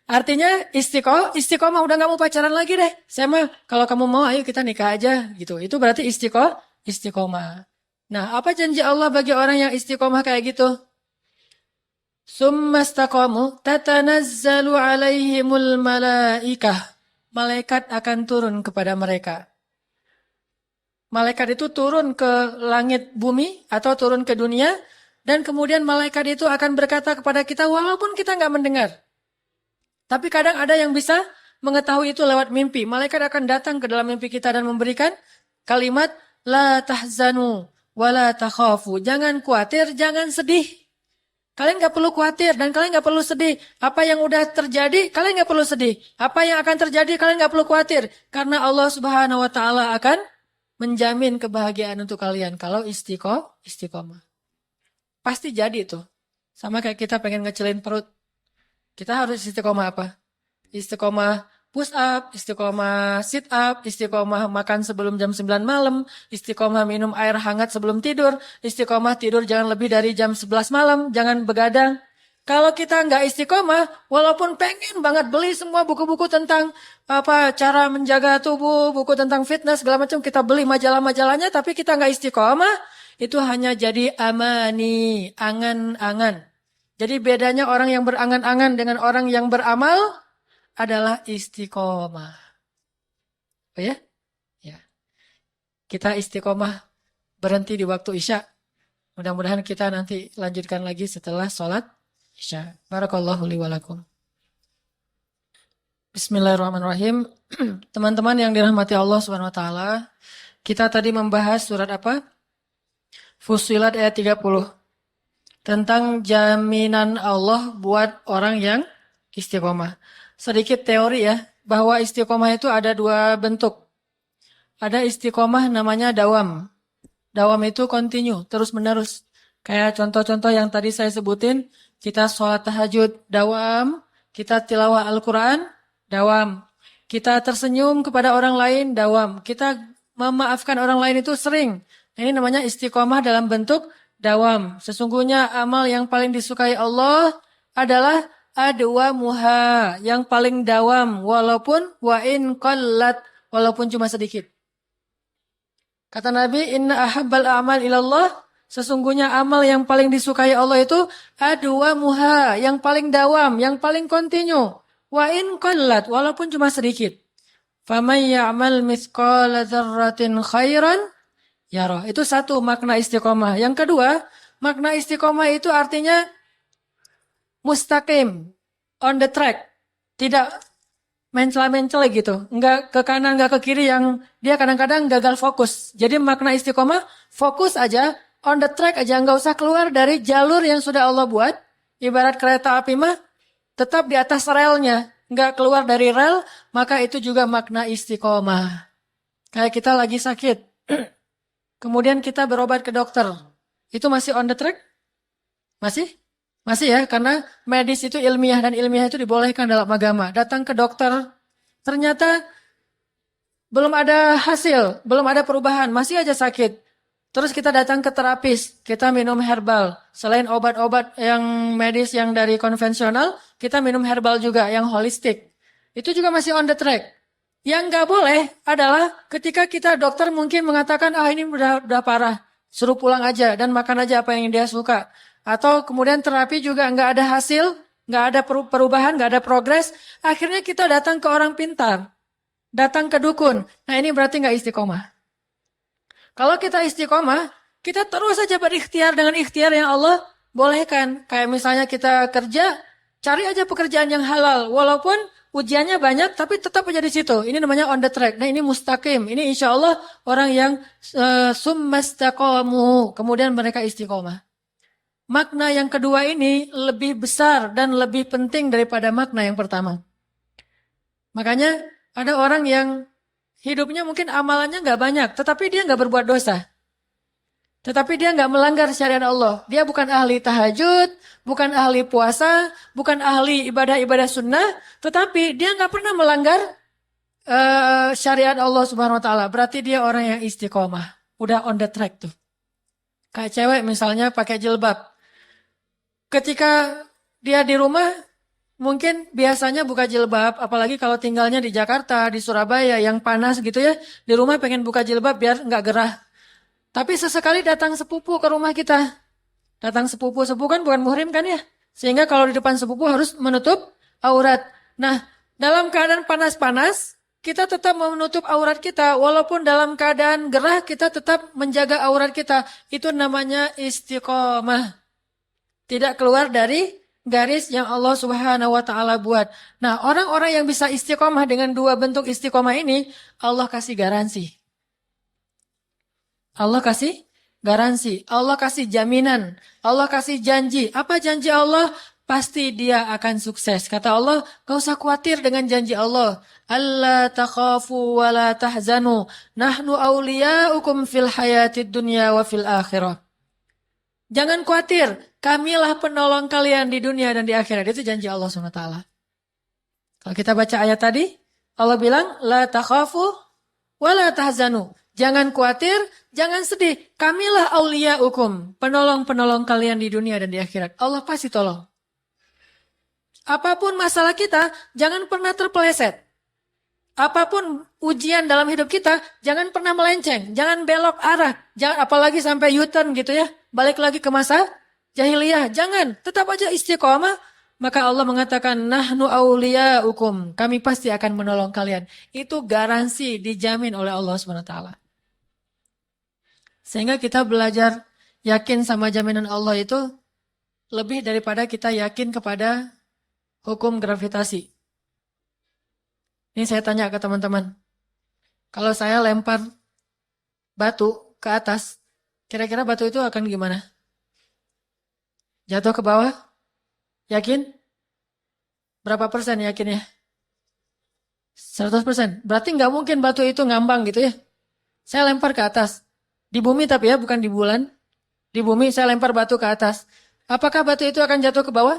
Speaker 1: Artinya istiqomah udah nggak mau pacaran lagi deh. Saya mah kalau kamu mau, ayo kita nikah aja gitu. Itu berarti istiqomah. Nah, apa janji Allah bagi orang yang istiqomah kayak gitu? Summastaqamu tatanazzalu alaihimul malaikah. Malaikat akan turun kepada mereka. Malaikat itu turun ke langit bumi atau turun ke dunia. Dan kemudian malaikat itu akan berkata kepada kita walaupun kita nggak mendengar. Tapi kadang ada yang bisa mengetahui itu lewat mimpi. Malaikat akan datang ke dalam mimpi kita dan memberikan kalimat la tahzanu wa la takhafu. Jangan khawatir, jangan sedih. Kalian nggak perlu khawatir dan kalian nggak perlu sedih. Apa yang udah terjadi, kalian nggak perlu sedih. Apa yang akan terjadi, kalian nggak perlu khawatir. Karena Allah Subhanahu Wa Taala akan menjamin kebahagiaan untuk kalian. Kalau istiqomah. Pasti jadi tuh. Sama kayak kita pengen ngecilin perut. Kita harus istiqomah apa? Istiqomah push up, istiqomah sit up, istiqomah makan sebelum jam 9 malam, istiqomah minum air hangat sebelum tidur, istiqomah tidur jangan lebih dari jam 11 malam, jangan begadang. Kalau kita nggak istiqomah, walaupun pengen banget beli semua buku-buku tentang cara menjaga tubuh, buku tentang fitness, segala macam, kita beli majalah-majalahnya, tapi kita nggak istiqomah, itu hanya jadi amani, angan-angan. Jadi bedanya orang yang berangan-angan dengan orang yang beramal adalah istiqomah. Oh ya? Ya. Kita istiqomah berhenti di waktu Isya. Mudah-mudahan kita nanti lanjutkan lagi setelah sholat Isya. Barakallahu li wa lakum. Bismillahirrahmanirrahim. Teman-teman yang dirahmati Allah Subhanahu wa taala, kita tadi membahas surat apa? Fussilat ayat 30. Tentang jaminan Allah buat orang yang istiqomah. Sedikit teori ya, bahwa istiqomah itu ada dua bentuk. Ada istiqomah namanya dawam. Dawam itu continue, terus menerus. Kayak contoh-contoh yang tadi saya sebutin, kita sholat tahajud, dawam. Kita tilawah Al-Quran, dawam. Kita tersenyum kepada orang lain, dawam. Kita memaafkan orang lain itu sering. Ini namanya istiqomah dalam bentuk dawam. Sesungguhnya amal yang paling disukai Allah adalah adwamuha, yang paling dawam, walaupun wa in qallat, walaupun cuma sedikit. Kata Nabi, inna ahabbal a'mal ilallah, sesungguhnya amal yang paling disukai Allah itu adwamuha, yang paling dawam, yang paling kontinu. Wa in qallat, walaupun cuma sedikit. Faman ya'mal mithqala dzarratin khairan yarah. Itu satu makna istiqomah. Yang kedua, makna istiqomah itu artinya mustaqim, on the track. Tidak mencela-mencela gitu. Enggak ke kanan, enggak ke kiri yang dia kadang-kadang gagal fokus. Jadi makna istiqomah, fokus aja, on the track aja, enggak usah keluar dari jalur yang sudah Allah buat. Ibarat kereta api mah, tetap di atas relnya. Enggak keluar dari rel, maka itu juga makna istiqomah. Kayak kita lagi sakit. Kemudian kita berobat ke dokter. Itu masih on the track? Masih? Masih ya, karena medis itu ilmiah dan ilmiah itu dibolehkan dalam agama. Datang ke dokter, ternyata belum ada hasil, belum ada perubahan, masih aja sakit. Terus kita datang ke terapis, kita minum herbal. Selain obat-obat yang medis yang dari konvensional, kita minum herbal juga yang holistik. Itu juga masih on the track. Yang nggak boleh adalah ketika kita dokter mungkin mengatakan, ini udah parah, suruh pulang aja dan makan aja apa yang dia suka. Atau kemudian terapi juga nggak ada hasil, nggak ada perubahan, nggak ada progres. Akhirnya kita datang ke orang pintar, datang ke dukun. Nah ini berarti nggak istiqomah. Kalau kita istiqomah, kita terus saja berikhtiar dengan ikhtiar yang Allah bolehkan. Kayak misalnya kita kerja, cari aja pekerjaan yang halal. Walaupun ujiannya banyak, tapi tetap aja di situ. Ini namanya on the track. Nah ini mustaqim. Ini insya Allah orang yang summastaqamu. Kemudian mereka istiqomah. Makna yang kedua ini lebih besar dan lebih penting daripada makna yang pertama. Makanya ada orang yang hidupnya mungkin amalannya nggak banyak, tetapi dia nggak berbuat dosa. Tetapi dia nggak melanggar syariat Allah. Dia bukan ahli tahajud, bukan ahli puasa, bukan ahli ibadah-ibadah sunnah, tetapi dia nggak pernah melanggar syariat Allah Subhanahu Wa Taala. Berarti dia orang yang istiqomah, udah on the track tuh. Kayak cewek misalnya pakai jilbab. Ketika dia di rumah, mungkin biasanya buka jilbab, apalagi kalau tinggalnya di Jakarta, di Surabaya, yang panas gitu ya. Di rumah pengen buka jilbab biar nggak gerah. Tapi sesekali datang sepupu ke rumah kita. Datang sepupu kan bukan muhrim kan ya. Sehingga kalau di depan sepupu harus menutup aurat. Nah, dalam keadaan panas-panas, kita tetap menutup aurat kita. Walaupun dalam keadaan gerah, kita tetap menjaga aurat kita. Itu namanya istiqomah. Tidak keluar dari garis yang Allah Subhanahu wa Ta'ala buat. Nah, orang-orang yang bisa istiqomah dengan dua bentuk istiqomah ini, Allah kasih garansi. Allah kasih garansi. Allah kasih jaminan. Allah kasih janji. Apa janji Allah? Pasti dia akan sukses. Kata Allah, gak usah khawatir dengan janji Allah. Allah takhafu wa la tahzanu. Nahnu awliya'ukum fil hayatid dunya wa fil akhirah. Jangan khawatir, kamilah penolong kalian di dunia dan di akhirat. Itu janji Allah SWT. Kalau kita baca ayat tadi, Allah bilang, La takhafu wa la tahzanu. Jangan khawatir, jangan sedih. Kamilah awliya'ukum, penolong-penolong kalian di dunia dan di akhirat. Allah pasti tolong. Apapun masalah kita, jangan pernah terpeleset. Apapun ujian dalam hidup kita, jangan pernah melenceng, jangan belok arah, jangan apalagi sampai U-turn gitu ya, balik lagi ke masa jahiliyah, jangan, tetap aja istiqomah. Maka Allah mengatakan, nahnu awliya'ukum, kami pasti akan menolong kalian. Itu garansi dijamin oleh Allah SWT. Sehingga kita belajar yakin sama jaminan Allah itu lebih daripada kita yakin kepada hukum gravitasi. Ini saya tanya ke teman-teman. Kalau saya lempar batu ke atas, kira-kira batu itu akan gimana? Jatuh ke bawah? Yakin? Berapa persen yakinnya? 100%. Berarti nggak mungkin batu itu ngambang gitu ya. Saya lempar ke atas. Di bumi tapi ya, bukan di bulan. Di bumi saya lempar batu ke atas. Apakah batu itu akan jatuh ke bawah?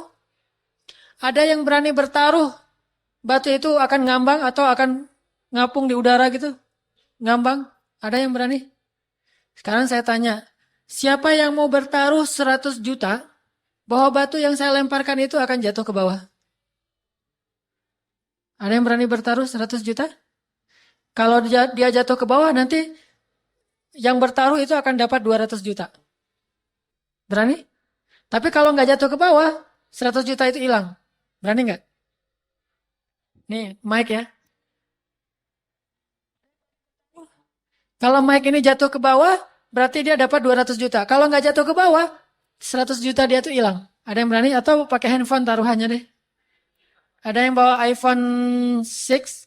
Speaker 1: Ada yang berani bertaruh batu itu akan ngambang atau akan ngapung di udara gitu? Ngambang? Ada yang berani? Sekarang saya tanya, siapa yang mau bertaruh 100 juta bahwa batu yang saya lemparkan itu akan jatuh ke bawah? Ada yang berani bertaruh 100 juta? Kalau dia jatuh ke bawah nanti yang bertaruh itu akan dapat 200 juta. Berani? Tapi kalau nggak jatuh ke bawah, 100 juta itu hilang. Berani nggak? Nih, mic ya. Kalau mic ini jatuh ke bawah, berarti dia dapat 200 juta. Kalau nggak jatuh ke bawah, 100 juta dia tuh hilang. Ada yang berani? Atau pakai handphone taruhannya deh. Ada yang bawa iPhone 6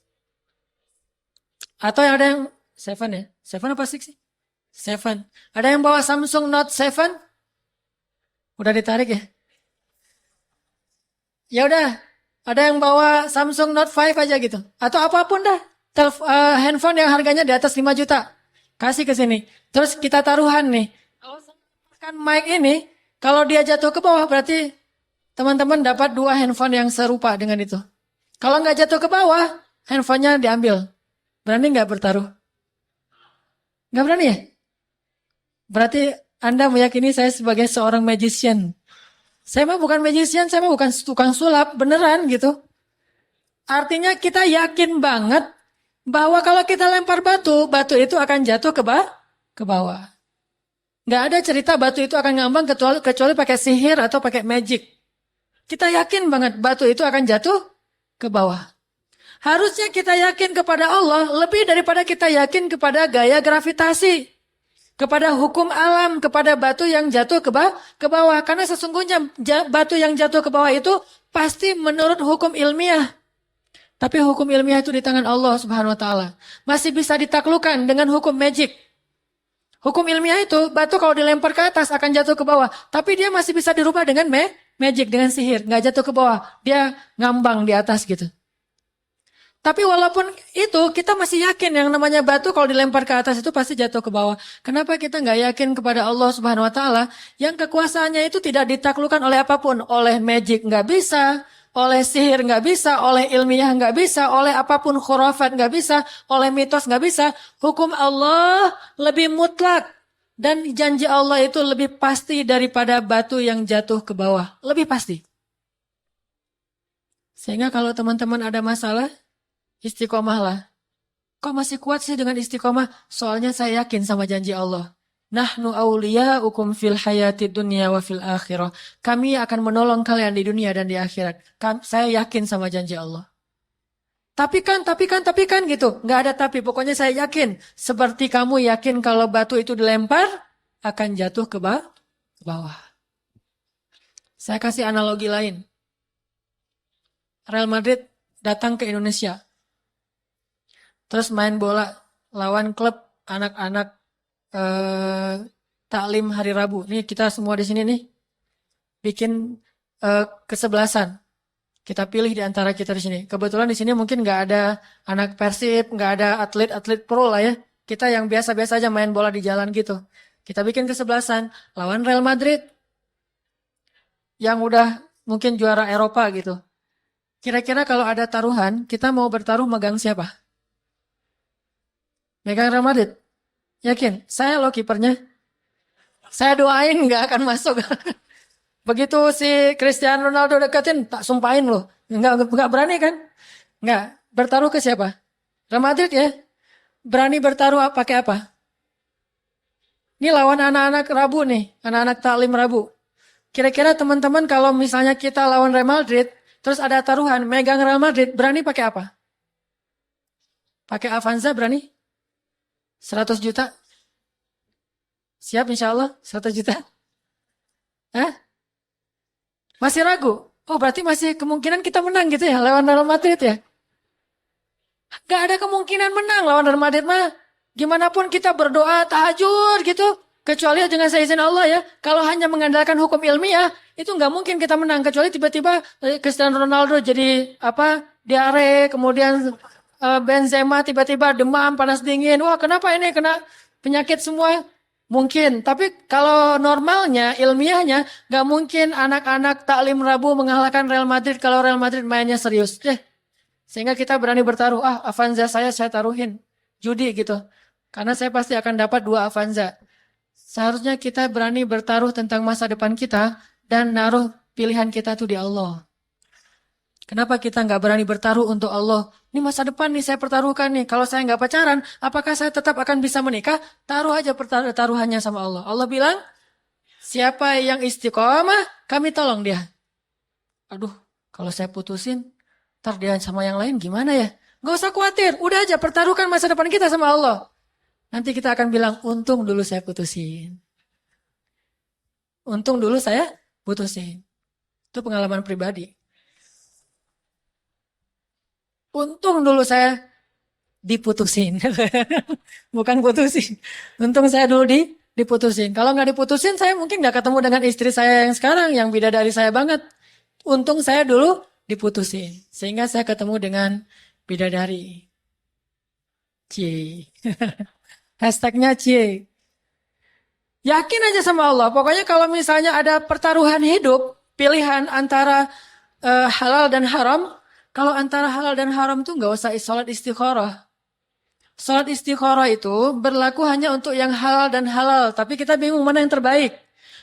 Speaker 1: atau yang ada yang 7 ya? 7 apa 6 sih? 7. Ada yang bawa Samsung Note 7? Udah ditarik ya? Ya udah, ada yang bawa Samsung Note 5 aja gitu. Atau apapun dah. Handphone yang harganya di atas 5 juta. Kasih ke sini. Terus kita taruhan nih. Kalau kan mic ini, kalau dia jatuh ke bawah berarti teman-teman dapat 2 handphone yang serupa dengan itu. Kalau nggak jatuh ke bawah, handphonenya diambil. Berani nggak bertaruh? Nggak berani ya? Berarti Anda meyakini saya sebagai seorang magician. Saya mah bukan magician, saya mah bukan tukang sulap, beneran gitu. Artinya kita yakin banget bahwa kalau kita lempar batu, batu itu akan jatuh ke bawah. Nggak ada cerita batu itu akan ngambang kecuali pakai sihir atau pakai magic. Kita yakin banget batu itu akan jatuh ke bawah. Harusnya kita yakin kepada Allah lebih daripada kita yakin kepada gaya gravitasi. Kepada hukum alam, kepada batu yang jatuh ke bawah. Karena sesungguhnya batu yang jatuh ke bawah itu pasti menurut hukum ilmiah. Tapi hukum ilmiah itu di tangan Allah Subhanahu wa taala. Masih bisa ditaklukkan dengan hukum magic. Hukum ilmiah itu batu kalau dilempar ke atas akan jatuh ke bawah. Tapi dia masih bisa dirubah dengan magic, dengan sihir. Nggak jatuh ke bawah. Dia ngambang di atas gitu. Tapi walaupun itu kita masih yakin yang namanya batu kalau dilempar ke atas itu pasti jatuh ke bawah. Kenapa kita nggak yakin kepada Allah Subhanahu Wa Taala yang kekuasaannya itu tidak ditaklukkan oleh apapun, oleh magic nggak bisa, oleh sihir nggak bisa, oleh ilmiah nggak bisa, oleh apapun khurafat nggak bisa, oleh mitos nggak bisa. Hukum Allah lebih mutlak dan janji Allah itu lebih pasti daripada batu yang jatuh ke bawah, lebih pasti. Sehingga kalau teman-teman ada masalah istiqomahlah. Kok masih kuat sih dengan istiqomah? Soalnya saya yakin sama janji Allah. Nahnu awliya'ukum fil hayati dunya wa fil akhirah. Kami akan menolong kalian di dunia dan di akhirat. Saya yakin sama janji Allah. Tapi kan gitu. Nggak ada tapi. Pokoknya saya yakin. Seperti kamu yakin kalau batu itu dilempar, akan jatuh ke bawah. Saya kasih analogi lain. Real Madrid datang ke Indonesia. Terus main bola lawan klub anak-anak taklim hari Rabu. Nih kita semua di sini nih bikin kesebelasan. Kita pilih di antara kita di sini. Kebetulan di sini mungkin nggak ada anak Persib, nggak ada atlet-atlet pro lah ya. Kita yang biasa-biasa aja main bola di jalan gitu. Kita bikin kesebelasan lawan Real Madrid yang udah mungkin juara Eropa gitu. Kira-kira kalau ada taruhan, kita mau bertaruh megang siapa? Megang Real Madrid. Yakin? Saya loh kipernya. Saya doain nggak akan masuk. Begitu si Cristiano Ronaldo deketin, tak sumpahin loh. Nggak berani kan? Nggak. Bertaruh ke siapa? Real Madrid ya. Berani bertaruh pakai apa? Ini lawan anak-anak Rabu nih. Anak-anak taklim Rabu. Kira-kira teman-teman kalau misalnya kita lawan Real Madrid, terus ada taruhan, megang Real Madrid, berani pakai apa? Pakai Avanza berani? 100 juta? Siap insya Allah 100 juta? Hah? Masih ragu? Oh berarti masih kemungkinan kita menang gitu ya lawan Real Madrid ya? Gak ada kemungkinan menang lawan Real Madrid mah. Gimana pun kita berdoa tahajud gitu. Kecuali dengan seizin Allah ya. Kalau hanya mengandalkan hukum ilmiah, itu nggak mungkin kita menang. Kecuali tiba-tiba Cristiano Ronaldo jadi diare, kemudian Benzema tiba-tiba demam, panas dingin. Wah kenapa ini kena penyakit semua? Mungkin. Tapi kalau normalnya, ilmiahnya, nggak mungkin anak-anak taklim Rabu mengalahkan Real Madrid kalau Real Madrid mainnya serius. Sehingga kita berani bertaruh. Avanza saya taruhin. Judi gitu. Karena saya pasti akan dapat 2 Avanza. Seharusnya kita berani bertaruh tentang masa depan kita dan naruh pilihan kita tuh di Allah. Kenapa kita nggak berani bertaruh untuk Allah? Ini masa depan nih saya pertaruhkan nih. Kalau saya nggak pacaran, apakah saya tetap akan bisa menikah? Taruh aja taruhannya sama Allah. Allah bilang, siapa yang istiqomah, kami tolong dia. Aduh, kalau saya putusin, ntar dia sama yang lain gimana ya? Nggak usah khawatir, udah aja pertaruhkan masa depan kita sama Allah. Nanti kita akan bilang, untung dulu saya putusin. Untung dulu saya putusin. Itu pengalaman pribadi. Untung dulu saya diputusin. Bukan putusin. Untung saya dulu diputusin. Kalau nggak diputusin, saya mungkin nggak ketemu dengan istri saya yang sekarang, yang bidadari saya banget. Untung saya dulu diputusin. Sehingga saya ketemu dengan bidadari. Cie. Hashtagnya cie. Yakin aja sama Allah. Pokoknya kalau misalnya ada pertaruhan hidup, pilihan antara halal dan haram, kalau antara halal dan haram tuh nggak usah sholat istikharah. Sholat istikharah itu berlaku hanya untuk yang halal dan halal, tapi kita bingung mana yang terbaik.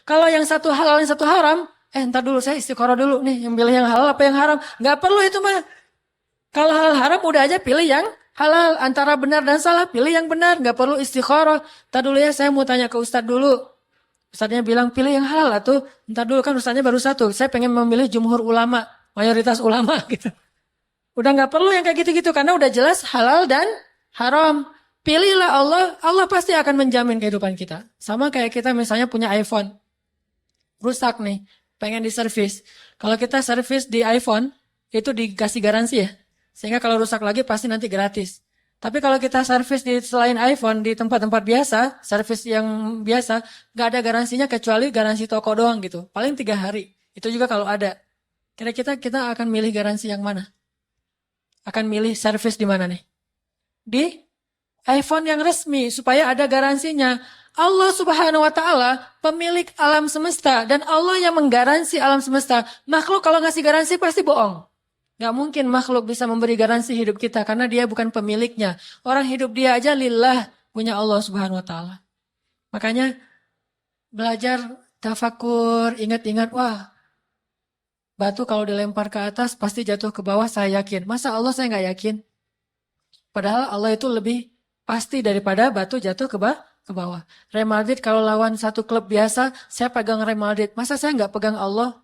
Speaker 1: Kalau yang satu halal, yang satu haram, ntar dulu saya istikharah dulu nih, yang pilih yang halal apa yang haram. Nggak perlu itu mah. Kalau halal haram udah aja pilih yang halal. Antara benar dan salah, pilih yang benar. Nggak perlu istikharah. Ntar dulu ya, saya mau tanya ke Ustadz dulu. Ustadznya bilang pilih yang halal atau ntar dulu kan Ustadznya baru satu. Saya pengen memilih jumhur ulama, mayoritas ulama gitu. Udah nggak perlu yang kayak gitu-gitu karena udah jelas halal dan haram. Pilihlah Allah, Allah pasti akan menjamin kehidupan kita. Sama kayak kita misalnya punya iPhone. Rusak nih, pengen diservis. Kalau kita servis di iPhone, itu dikasih garansi ya. Sehingga kalau rusak lagi pasti nanti gratis. Tapi kalau kita servis di selain iPhone di tempat-tempat biasa, servis yang biasa, nggak ada garansinya kecuali garansi toko doang gitu. Paling 3 hari. Itu juga kalau ada. Kira-kira kita akan milih garansi yang mana? Akan milih servis di mana nih? Di iPhone yang resmi supaya ada garansinya. Allah Subhanahu wa taala pemilik alam semesta dan Allah yang menggaransi alam semesta. Makhluk kalau ngasih garansi pasti bohong. Gak mungkin makhluk bisa memberi garansi hidup kita karena dia bukan pemiliknya. Orang hidup dia aja lillah punya Allah Subhanahu wa taala. Makanya belajar tafakur, ingat-ingat, wah batu kalau dilempar ke atas pasti jatuh ke bawah, saya yakin. Masa Allah saya nggak yakin? Padahal Allah itu lebih pasti daripada batu jatuh ke bawah. Real Madrid kalau lawan satu klub biasa, saya pegang Real Madrid. Masa saya nggak pegang Allah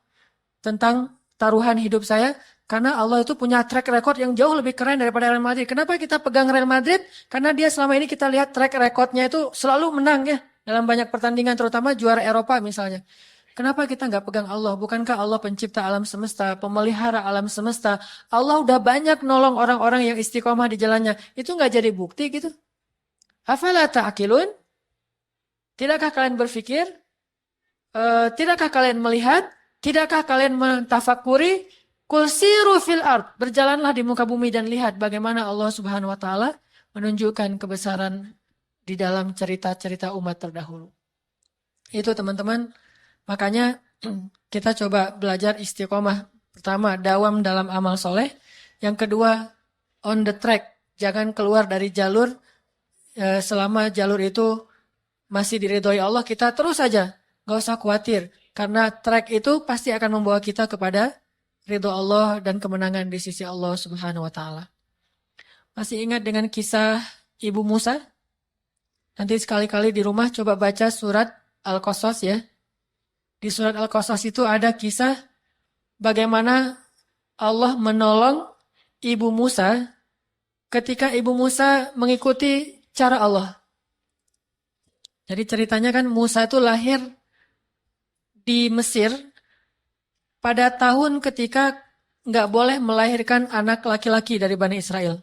Speaker 1: tentang taruhan hidup saya? Karena Allah itu punya track record yang jauh lebih keren daripada Real Madrid. Kenapa kita pegang Real Madrid? Karena dia selama ini kita lihat track recordnya itu selalu menang ya. Dalam banyak pertandingan terutama juara Eropa misalnya. Kenapa kita nggak pegang Allah? Bukankah Allah pencipta alam semesta, pemelihara alam semesta? Allah udah banyak nolong orang-orang yang istiqomah di jalannya. Itu nggak jadi bukti gitu? Afala ta'qilun? Tidakkah kalian berpikir? Tidakkah kalian melihat? Tidakkah kalian mentafakuri? Qul siru fil ard, berjalanlah di muka bumi dan lihat bagaimana Allah Subhanahu wa taala menunjukkan kebesaran di dalam cerita-cerita umat terdahulu. Itu teman-teman, makanya kita coba belajar istiqomah. Pertama, dawam dalam amal soleh. Yang kedua, on the track, jangan keluar dari jalur selama jalur itu masih diridhoi Allah, kita terus saja, gak usah khawatir. Karena track itu pasti akan membawa kita kepada ridho Allah dan kemenangan di sisi Allah Subhanahu wa taala. Masih ingat dengan kisah Ibu Musa? Nanti sekali-kali di rumah coba baca surat Al-Qasas ya. Di surat Al-Qasas itu ada kisah bagaimana Allah menolong Ibu Musa ketika Ibu Musa mengikuti cara Allah. Jadi ceritanya kan Musa itu lahir di Mesir pada tahun ketika nggak boleh melahirkan anak laki-laki dari Bani Israel.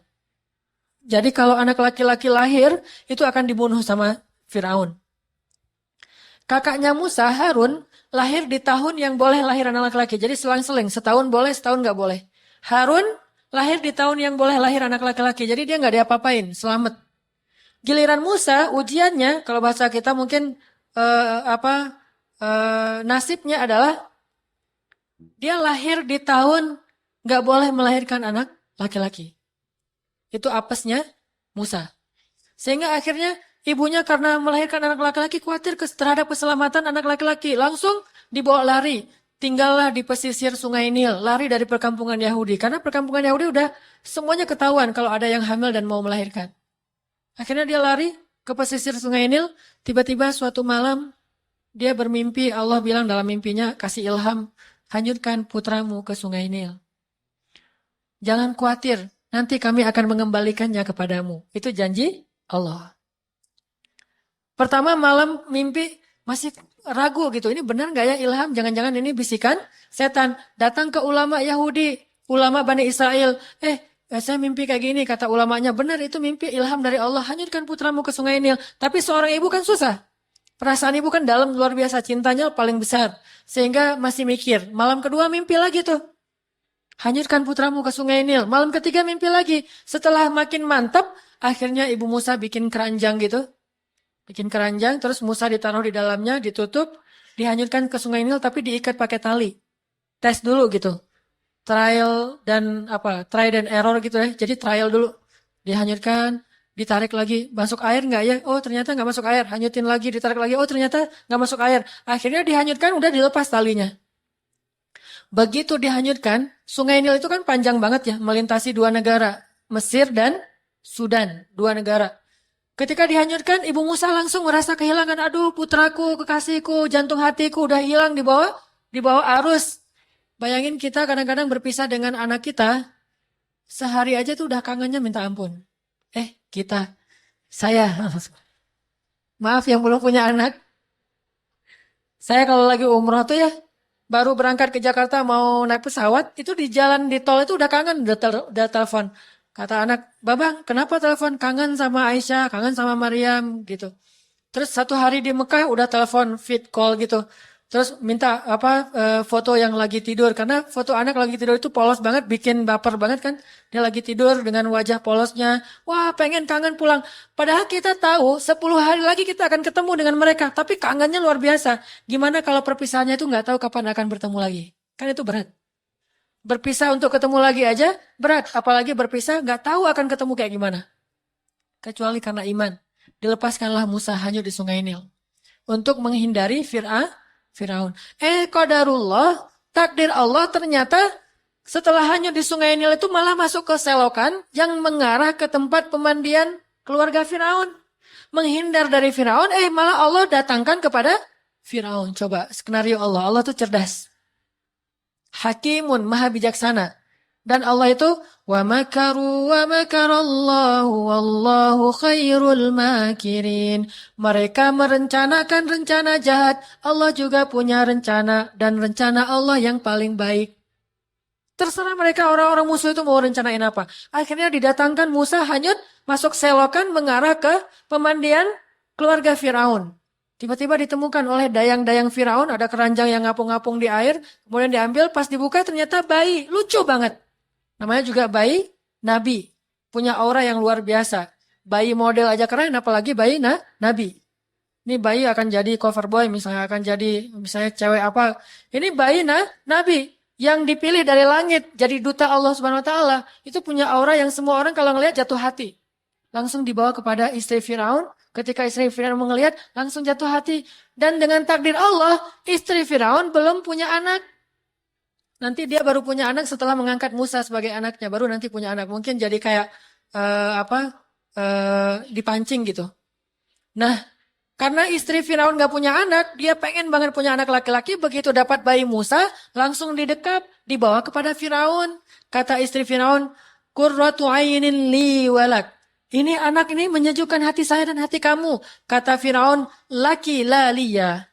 Speaker 1: Jadi kalau anak laki-laki lahir, itu akan dibunuh sama Firaun. Kakaknya Musa, Harun, lahir di tahun yang boleh lahir anak laki-laki. Jadi selang-seling, setahun boleh, setahun nggak boleh. Harun lahir di tahun yang boleh lahir anak laki-laki. Jadi dia nggak diapa-apain, selamat. Giliran Musa, ujiannya, kalau bahasa kita mungkin nasibnya adalah dia lahir di tahun gak boleh melahirkan anak laki-laki. Itu apesnya Musa. Sehingga akhirnya ibunya karena melahirkan anak laki-laki khawatir terhadap keselamatan anak laki-laki. Langsung dibawa lari. Tinggallah di pesisir Sungai Nil. Lari dari perkampungan Yahudi. Karena perkampungan Yahudi udah semuanya ketahuan kalau ada yang hamil dan mau melahirkan. Akhirnya dia lari ke pesisir Sungai Nil. Tiba-tiba suatu malam dia bermimpi. Allah bilang dalam mimpinya kasih ilham. Hanyutkan putramu ke Sungai Nil. Jangan khawatir, nanti kami akan mengembalikannya kepadamu. Itu janji Allah. Pertama malam mimpi masih ragu gitu. Ini benar gak ya ilham? Jangan-jangan ini bisikan setan. Datang ke ulama Yahudi, ulama Bani Israel. Saya mimpi kayak gini, kata ulamanya, benar itu mimpi ilham dari Allah, hanyutkan putramu ke sungai Nil. Tapi seorang ibu kan susah. Perasaan ibu kan dalam luar biasa, cintanya paling besar. Sehingga masih mikir, malam kedua mimpi lagi tuh. Hanyutkan putramu ke sungai Nil. Malam ketiga mimpi lagi. Setelah makin mantap, akhirnya ibu Musa bikin keranjang gitu. Bikin keranjang, terus Musa ditaruh di dalamnya, ditutup, dihanyutkan ke sungai Nil, tapi diikat pakai tali. Tes dulu gitu. Try dan error gitu ya. Jadi trial dulu. Dihanyutkan, ditarik lagi. Masuk air nggak ya? Oh ternyata nggak masuk air. Hanyutin lagi, ditarik lagi. Oh ternyata nggak masuk air. Akhirnya dihanyutkan, udah dilepas talinya. Begitu dihanyutkan, sungai Nil itu kan panjang banget ya, melintasi dua negara, Mesir dan Sudan, dua negara. Ketika dihanyutkan, Ibu Musa langsung merasa kehilangan, aduh putraku, kekasihku, jantung hatiku udah hilang di bawah arus. Bayangin kita kadang-kadang berpisah dengan anak kita, sehari aja tuh udah kangennya minta ampun. Saya, maaf yang belum punya anak. Saya kalau lagi umroh tuh ya, baru berangkat ke Jakarta mau naik pesawat, itu di jalan di tol itu udah kangen, udah telepon. Kata anak, Babang, kenapa telepon? Kangen sama Aisyah, kangen sama Maryam gitu. Terus satu hari di Mekah udah telepon fit call gitu. Terus minta foto yang lagi tidur, karena foto anak lagi tidur itu polos banget, bikin baper banget kan. Dia lagi tidur dengan wajah polosnya. Wah, pengen kangen pulang. Padahal kita tahu 10 hari lagi kita akan ketemu dengan mereka, tapi kangennya luar biasa. Gimana kalau perpisahannya itu nggak tahu kapan akan bertemu lagi? Kan itu berat. Berpisah untuk ketemu lagi aja berat, apalagi berpisah nggak tahu akan ketemu kayak gimana. Kecuali karena iman. Dilepaskanlah Musa hanyut di sungai Nil. Untuk menghindari Firaun. Qadarullah, takdir Allah ternyata setelah hanyut di sungai Nil itu malah masuk ke selokan yang mengarah ke tempat pemandian keluarga Firaun. Menghindar dari Firaun, malah Allah datangkan kepada Firaun. Coba skenario Allah. Allah tuh cerdas. Hakimun, maha bijaksana. Dan Allah itu wa makaru wa makarallahu wallahu khairul makirin. Mereka merencanakan rencana jahat, Allah juga punya rencana dan rencana Allah yang paling baik. Terserah mereka orang-orang musuh itu mau rencanain apa. Akhirnya didatangkan Musa hanyut masuk selokan mengarah ke pemandian keluarga Firaun. Tiba-tiba ditemukan oleh dayang-dayang Firaun, ada keranjang yang ngapung-ngapung di air, kemudian diambil, pas dibuka ternyata bayi, lucu banget. Namanya juga bayi Nabi, punya aura yang luar biasa. Bayi model aja keren, apalagi bayi Nabi. Ini bayi akan jadi cover boy, misalnya akan jadi misalnya cewek apa. Ini bayi Nabi yang dipilih dari langit, jadi duta Allah Subhanahu Wa Taala. Itu punya aura yang semua orang kalau ngelihat jatuh hati. Langsung dibawa kepada istri Firaun. Ketika istri Firaun melihat, langsung jatuh hati. Dan dengan takdir Allah, istri Firaun belum punya anak. Nanti dia baru punya anak setelah mengangkat Musa sebagai anaknya. Baru nanti punya anak. Mungkin jadi kayak dipancing gitu. Nah, karena istri Firaun gak punya anak, dia pengen banget punya anak laki-laki. Begitu dapat bayi Musa, langsung didekap, dibawa kepada Firaun. Kata istri Firaun, Qurratu aynin li walak. Ini anak ini menyejukkan hati saya dan hati kamu. Kata Firaun, laki la liya.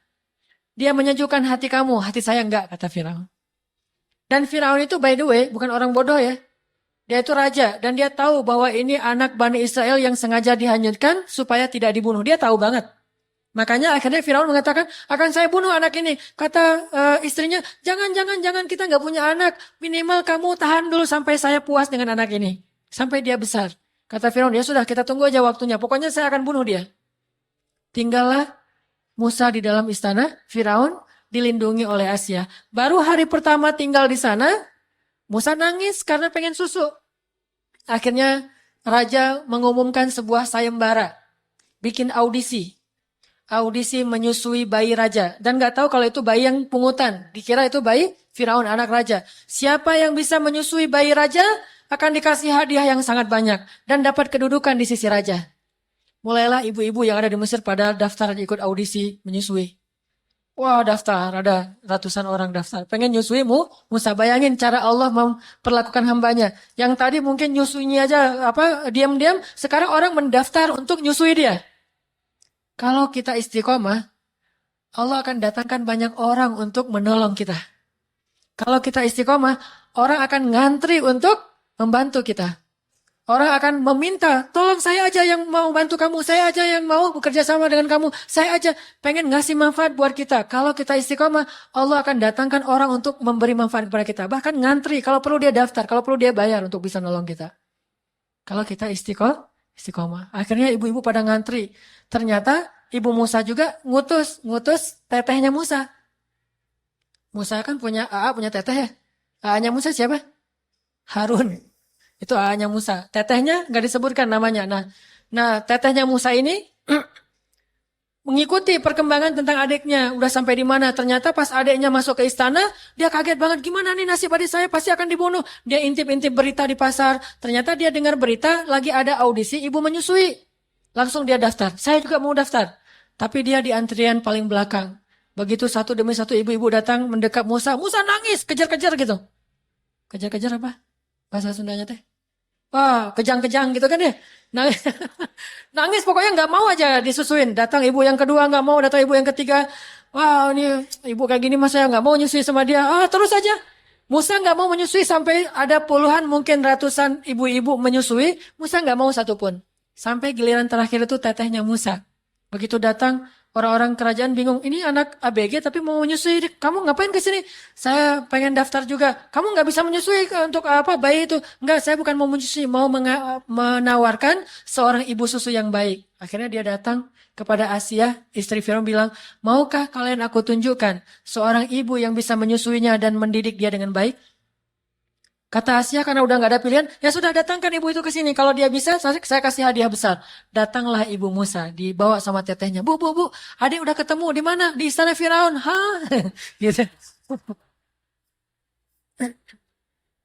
Speaker 1: Dia menyejukkan hati kamu, hati saya enggak, kata Firaun. Dan Firaun itu by the way bukan orang bodoh ya. Dia itu raja dan dia tahu bahwa ini anak Bani Israel yang sengaja dihanyutkan supaya tidak dibunuh. Dia tahu banget. Makanya akhirnya Firaun mengatakan, akan saya bunuh anak ini. Kata istrinya, jangan kita nggak punya anak. Minimal kamu tahan dulu sampai saya puas dengan anak ini. Sampai dia besar. Kata Firaun, ya sudah kita tunggu aja waktunya. Pokoknya saya akan bunuh dia. Tinggallah Musa di dalam istana Firaun, dilindungi oleh Asia. Baru hari pertama tinggal di sana, Musa nangis karena pengen susu. Akhirnya raja mengumumkan sebuah sayembara. Bikin audisi. Audisi menyusui bayi raja. Dan gak tahu kalau itu bayi yang pungutan. Dikira itu bayi Firaun, anak raja. Siapa yang bisa menyusui bayi raja akan dikasih hadiah yang sangat banyak. Dan dapat kedudukan di sisi raja. Mulailah ibu-ibu yang ada di Mesir pada daftar ikut audisi menyusui. Wah daftar, ada ratusan orang daftar. Pengen nyusuimu, Musa bayangin cara Allah memperlakukan hambanya. Yang tadi mungkin nyusuinya aja diam-diam, sekarang orang mendaftar untuk nyusui dia. Kalau kita istiqomah, Allah akan datangkan banyak orang untuk menolong kita. Kalau kita istiqomah, orang akan ngantri untuk membantu kita. Orang akan meminta, tolong saya aja yang mau bantu kamu, saya aja yang mau bekerja sama dengan kamu, saya aja pengen ngasih manfaat buat kita. Kalau kita istiqomah, Allah akan datangkan orang untuk memberi manfaat kepada kita. Bahkan ngantri, kalau perlu dia daftar, kalau perlu dia bayar untuk bisa nolong kita. Kalau kita istiqomah. Akhirnya ibu-ibu pada ngantri. Ternyata ibu Musa juga ngutus tetehnya Musa. Musa kan punya AA, punya teteh ya. AA-nya Musa siapa? Harun. Itu AA-nya Musa. Tetehnya nggak disebutkan namanya. Nah, tetehnya Musa ini mengikuti perkembangan tentang adiknya. Udah sampai di mana? Ternyata pas adiknya masuk ke istana, dia kaget banget. Gimana nih nasib adik saya? Pasti akan dibunuh. Dia intip-intip berita di pasar. Ternyata dia dengar berita lagi ada audisi ibu menyusui. Langsung dia daftar. Saya juga mau daftar. Tapi dia di antrian paling belakang. Begitu satu demi satu ibu-ibu datang mendekat Musa. Musa nangis, kejar-kejar gitu. Kejar-kejar apa? Bahasa Sundanya teh. Wah, kejang-kejang gitu kan ya. Nangis, nangis pokoknya nggak mau aja disusuin. Datang ibu yang kedua nggak mau, datang ibu yang ketiga. Wah, ini ibu kayak gini mas saya nggak mau nyusui sama dia. Ah, terus aja. Musa nggak mau menyusui sampai ada puluhan mungkin ratusan ibu-ibu menyusui. Musa nggak mau satupun. Sampai giliran terakhir itu tetehnya Musa. Begitu datang, orang-orang kerajaan bingung. Ini anak ABG tapi mau menyusui. Kamu ngapain ke sini? Saya pengen daftar juga. Kamu nggak bisa menyusui untuk apa bayi itu? Enggak, saya bukan mau menyusui, mau menawarkan seorang ibu susu yang baik. Akhirnya dia datang kepada Asia, istri Firaun bilang, maukah kalian aku tunjukkan seorang ibu yang bisa menyusuinya dan mendidik dia dengan baik? Kata Asia karena udah nggak ada pilihan, ya sudah datangkan ibu itu ke sini. Kalau dia bisa, saya kasih hadiah besar. Datanglah ibu Musa, dibawa sama tetehnya. Bu, adik udah ketemu di mana? Di istana Firaun. Hah? Gitu.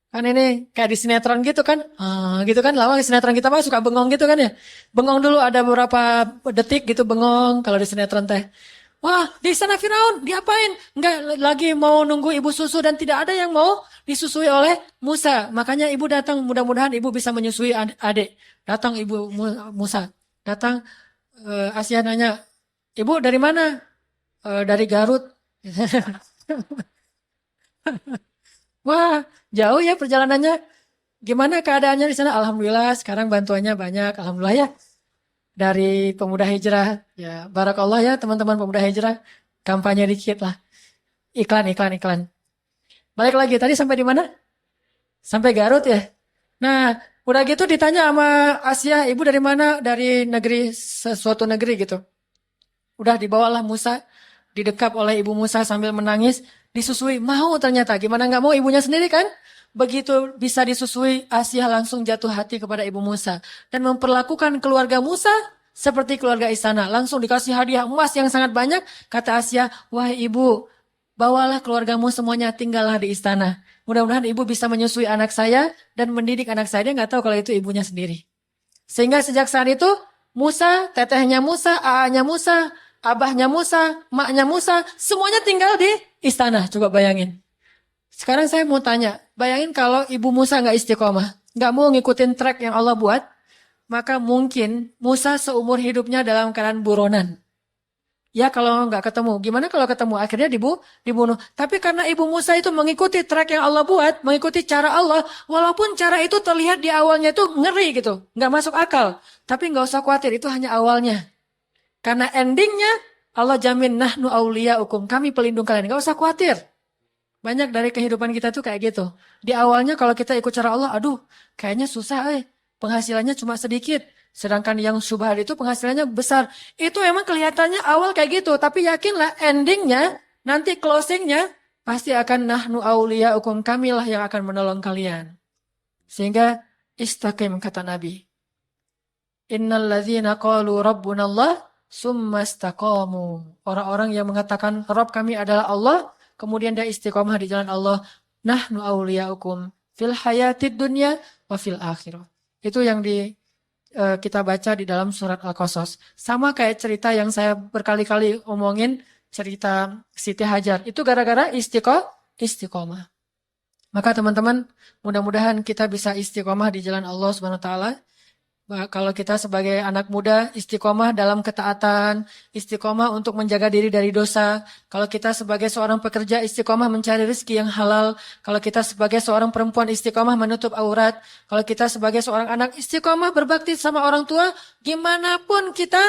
Speaker 1: Kan ini kayak di sinetron gitu kan. Gitu kan, lama di sinetron kita mah suka bengong gitu kan ya. Bengong dulu ada beberapa detik gitu bengong kalau di sinetron teh. Wah, di istana Firaun, diapain? Enggak lagi mau nunggu ibu susu dan tidak ada yang mau disusui oleh Musa. Makanya ibu datang, mudah-mudahan ibu bisa menyusui adik. Datang ibu Musa. Datang, Asia nanya, ibu dari mana? Dari Garut. Wah, jauh ya perjalanannya. Gimana keadaannya di sana? Alhamdulillah, sekarang bantuannya banyak. Alhamdulillah ya. Dari pemuda hijrah. Ya, barakallah ya teman-teman pemuda hijrah. Kampanye dikit lah. Iklan. Balik lagi, tadi sampai di mana? Sampai Garut ya. Nah, udah gitu ditanya sama Asia, ibu dari mana? Dari negeri, sesuatu negeri gitu. Udah dibawalah Musa, didekap oleh ibu Musa sambil menangis, disusui. Mau ternyata, gimana nggak mau ibunya sendiri kan? Begitu bisa disusui, Asia langsung jatuh hati kepada ibu Musa. Dan memperlakukan keluarga Musa seperti keluarga istana. Langsung dikasih hadiah emas yang sangat banyak. Kata Asia, wahai ibu, bawalah keluargamu semuanya tinggallah di istana. Mudah-mudahan ibu bisa menyusui anak saya dan mendidik anak saya. Dia nggak tahu kalau itu ibunya sendiri. Sehingga sejak saat itu, Musa, tetehnya Musa, AA-nya Musa, abahnya Musa, maknya Musa, semuanya tinggal di istana. Coba bayangin. Sekarang saya mau tanya, bayangin kalau ibu Musa nggak istiqomah, nggak mau ngikutin track yang Allah buat, maka mungkin Musa seumur hidupnya dalam keadaan buronan. Ya kalau nggak ketemu, gimana kalau ketemu? Akhirnya dibunuh. Tapi karena ibu Musa itu mengikuti track yang Allah buat, mengikuti cara Allah, walaupun cara itu terlihat di awalnya itu ngeri gitu, nggak masuk akal. Tapi nggak usah khawatir, itu hanya awalnya. Karena endingnya Allah jamin nahnu auliyaukum, kami pelindung kalian, nggak usah khawatir. Banyak dari kehidupan kita tuh kayak gitu. Di awalnya kalau kita ikut cara Allah, aduh kayaknya susah penghasilannya cuma sedikit. Sedangkan yang syubhat itu penghasilannya besar. Itu emang kelihatannya awal kayak gitu. Tapi yakinlah endingnya, nanti closingnya, pasti akan nahnu auliyaukum, kamilah yang akan menolong kalian. Sehingga istaqim kata Nabi. Innal ladzina qalu rabbunallah summa istaqamu. Orang-orang yang mengatakan Rabb kami adalah Allah, kemudian dia istiqomah di jalan Allah. Nahnu auliyaukum fil hayatid dunya wa fil akhirah. Itu yang kita baca di dalam surat Al-Qasas. Sama kayak cerita yang saya berkali-kali omongin, cerita Siti Hajar. Itu gara-gara istiqomah. Maka teman-teman, mudah-mudahan kita bisa istiqomah di jalan Allah Subhanahu wa taala. Kalau kita sebagai anak muda istiqomah dalam ketaatan, istiqomah untuk menjaga diri dari dosa. Kalau kita sebagai seorang pekerja istiqomah mencari rezeki yang halal. Kalau kita sebagai seorang perempuan istiqomah menutup aurat. Kalau kita sebagai seorang anak istiqomah berbakti sama orang tua, gimana pun kita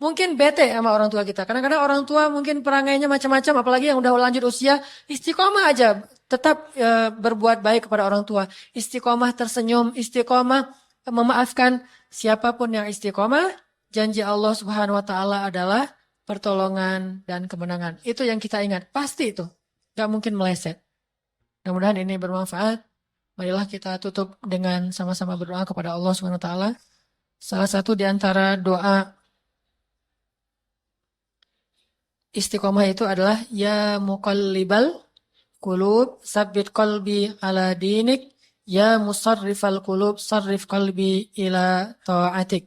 Speaker 1: mungkin bete sama orang tua kita. Kadang-kadang orang tua mungkin perangainya macam-macam, apalagi yang udah lanjut usia, istiqomah aja. Tetap berbuat baik kepada orang tua. Istiqomah tersenyum, istiqomah memaafkan. Siapapun yang istiqomah, janji Allah Subhanahu wa taala adalah pertolongan dan kemenangan. Itu yang kita ingat, pasti itu. Gak mungkin meleset. Mudah-mudahan ini bermanfaat. Marilah kita tutup dengan sama-sama berdoa kepada Allah Subhanahu wa taala. Salah satu di antara doa istiqomah itu adalah ya muqallibal qulub sabbit qalbi ala dinik. Ya musarrifal qulub sarrif qalbi ila ta'atik.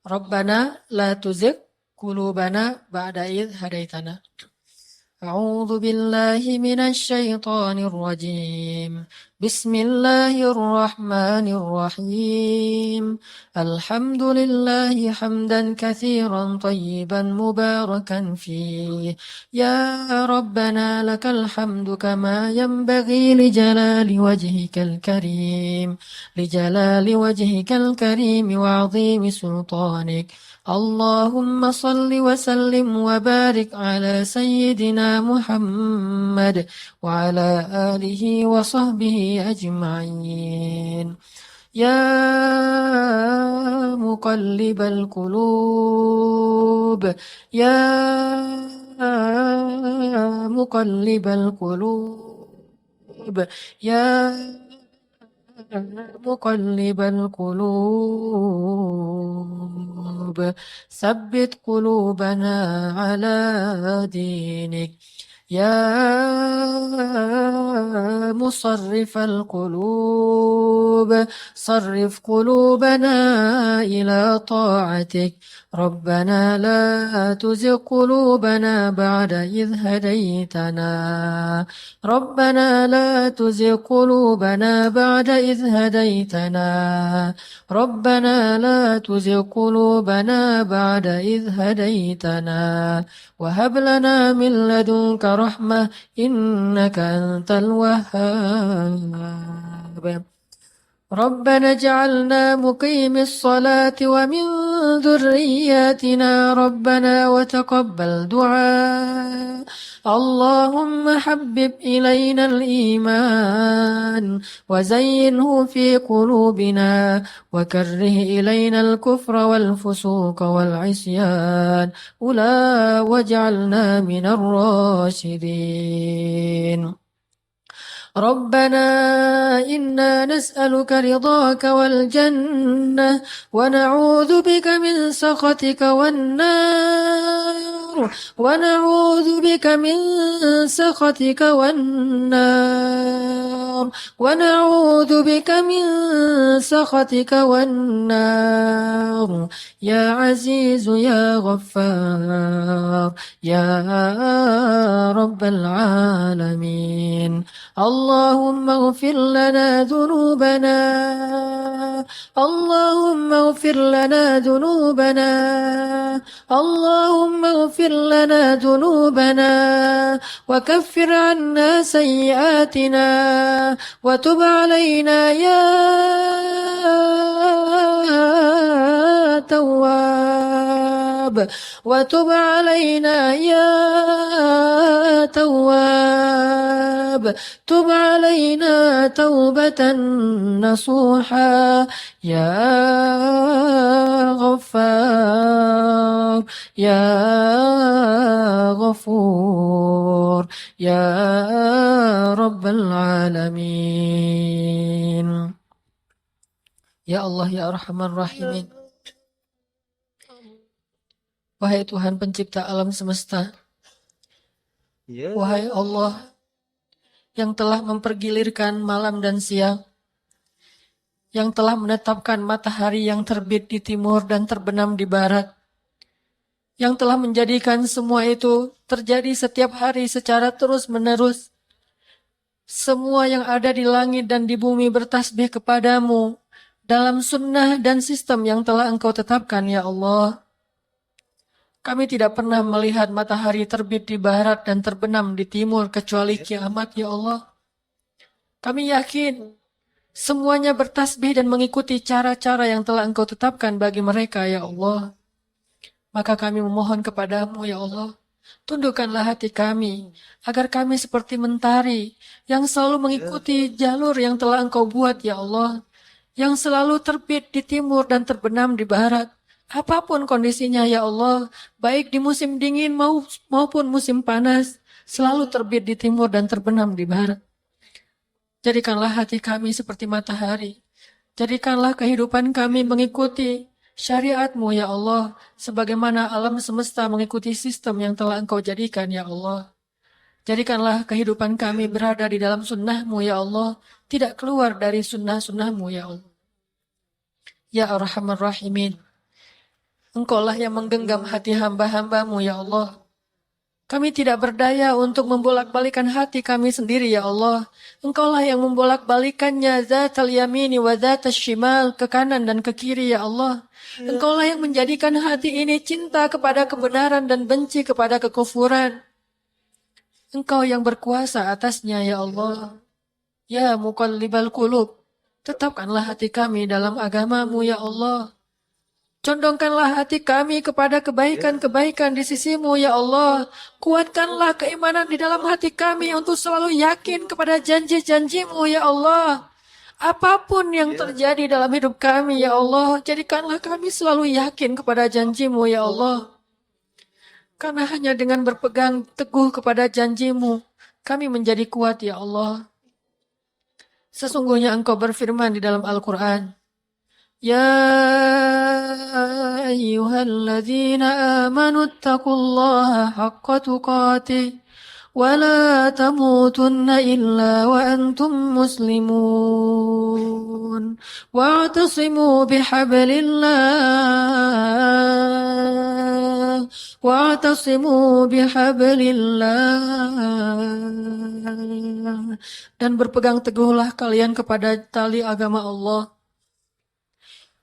Speaker 1: Rabbana la tuzigh qulubana ba'da idh hadaitana. أعوذ بالله من الشيطان الرجيم بسم الله الرحمن الرحيم الحمد لله حمدا كثيرا طيبا مباركا فيه يا ربنا لك الحمد كما ينبغي لجلال وجهك الكريم وعظيم سلطانك اللهم صل وسلم وبارك على سيدنا محمد وعلى آله وصحبه أجمعين يا مقلب القلوب يا مقلب القلوب يا مقلب القلوب ثبت قلوبنا على دينك يا مصرف القلوب صرف قلوبنا إلى طاعتك ربنا لا تزغ قلوبنا بعد إذ هديتنا ربنا لا تزغ قلوبنا بعد إذ هديتنا ربنا لا تزغ قلوبنا بعد إذ هديتنا وهب لنا من لدنك رحمة إنك أنت الوهاب ربنا اجعلنا مقيم الصلاة ومن ذرياتنا ربنا وتقبل دعاء اللهم حبب إلينا الإيمان وزينه في قلوبنا وكره إلينا الكفر والفسوق والعصيان أولى واجعلنا من الراشدين ربنا إنا نسألك رضاك والجنة ونعوذ بك من سخطك والنار ونعوذ بك من سخطك والنار ونعوذ بك من سخطك والنار يا عزيز يا غفار يا رب العالمين اللهم اغفر لنا ذنوبنا اللهم اغفر لنا ذنوبنا اللهم اغفر لنا ذنوبنا وكفر عنا سيئاتنا وتب علينا يا تواب وتب علينا يا تواب تب علينا توبة نصوحا يا غفار يا غفور يا رب العالمين يا الله يا أرحم الراحمين. Wahai Tuhan pencipta alam semesta, wahai Allah yang telah mempergilirkan malam dan siang, yang telah menetapkan matahari yang terbit di timur dan terbenam di barat, yang telah menjadikan semua itu terjadi setiap hari secara terus-menerus. Semua yang ada di langit dan di bumi bertasbih kepadamu dalam sunnah dan sistem yang telah Engkau tetapkan, ya Allah. Kami tidak pernah melihat matahari terbit di barat dan terbenam di timur kecuali kiamat, ya Allah. Kami yakin semuanya bertasbih dan mengikuti cara-cara yang telah Engkau tetapkan bagi mereka, ya Allah. Maka kami memohon kepadamu, ya Allah, tundukkanlah hati kami, agar kami seperti mentari yang selalu mengikuti jalur yang telah Engkau buat, ya Allah, yang selalu terbit di timur dan terbenam di barat. Apapun kondisinya, ya Allah, baik di musim dingin maupun musim panas, selalu terbit di timur dan terbenam di barat. Jadikanlah hati kami seperti matahari. Jadikanlah kehidupan kami mengikuti syariat-Mu, ya Allah, sebagaimana alam semesta mengikuti sistem yang telah Engkau jadikan, ya Allah. Jadikanlah kehidupan kami berada di dalam sunnah-Mu, ya Allah, tidak keluar dari sunnah-sunnah-Mu, ya Allah. Ya Arhamar Rahimin, Engkaulah yang menggenggam hati hamba-hamba-Mu, ya Allah. Kami tidak berdaya untuk membolak-balikan hati kami sendiri, ya Allah. Engkaulah yang membolak-balikannya zatal yamini wa zatal shimal, ke kanan dan ke kiri, ya Allah. Engkaulah yang menjadikan hati ini cinta kepada kebenaran dan benci kepada kekufuran. Engkau yang berkuasa atasnya, ya Allah. Ya muqallibal qulub, tetapkanlah hati kami dalam agama-Mu, ya Allah. Condongkanlah hati kami kepada kebaikan-kebaikan di sisi-Mu, ya Allah. Kuatkanlah keimanan di dalam hati kami untuk selalu yakin kepada janji-janji-Mu, ya Allah. Apapun yang terjadi dalam hidup kami, ya Allah, jadikanlah kami selalu yakin kepada janji-Mu, ya Allah. Karena hanya dengan berpegang teguh kepada janji-Mu, kami menjadi kuat, ya Allah. Sesungguhnya Engkau berfirman di dalam Al-Quran, يا أيها الذين آمنوا اتقوا الله حق تقاته ولا تموتن إلا وأنتم مسلمون واعتصموا بحبل الله dan berpegang teguhlah kalian kepada tali agama Allah.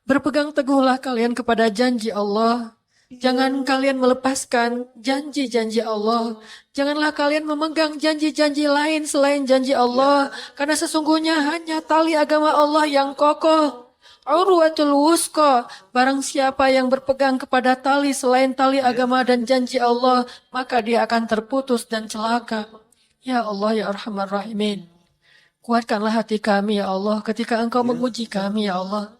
Speaker 1: Berpegang teguhlah kalian kepada janji Allah. Jangan kalian melepaskan janji-janji Allah. Janganlah kalian memegang janji-janji lain selain janji Allah. Karena sesungguhnya hanya tali agama Allah yang kokoh. Urwatul wusqa. Barang siapa yang berpegang kepada tali selain tali agama dan janji Allah, maka dia akan terputus dan celaka. Ya Allah, ya Arhamar Rahimin. Kuatkanlah hati kami, ya Allah, ketika Engkau menguji kami, ya Allah.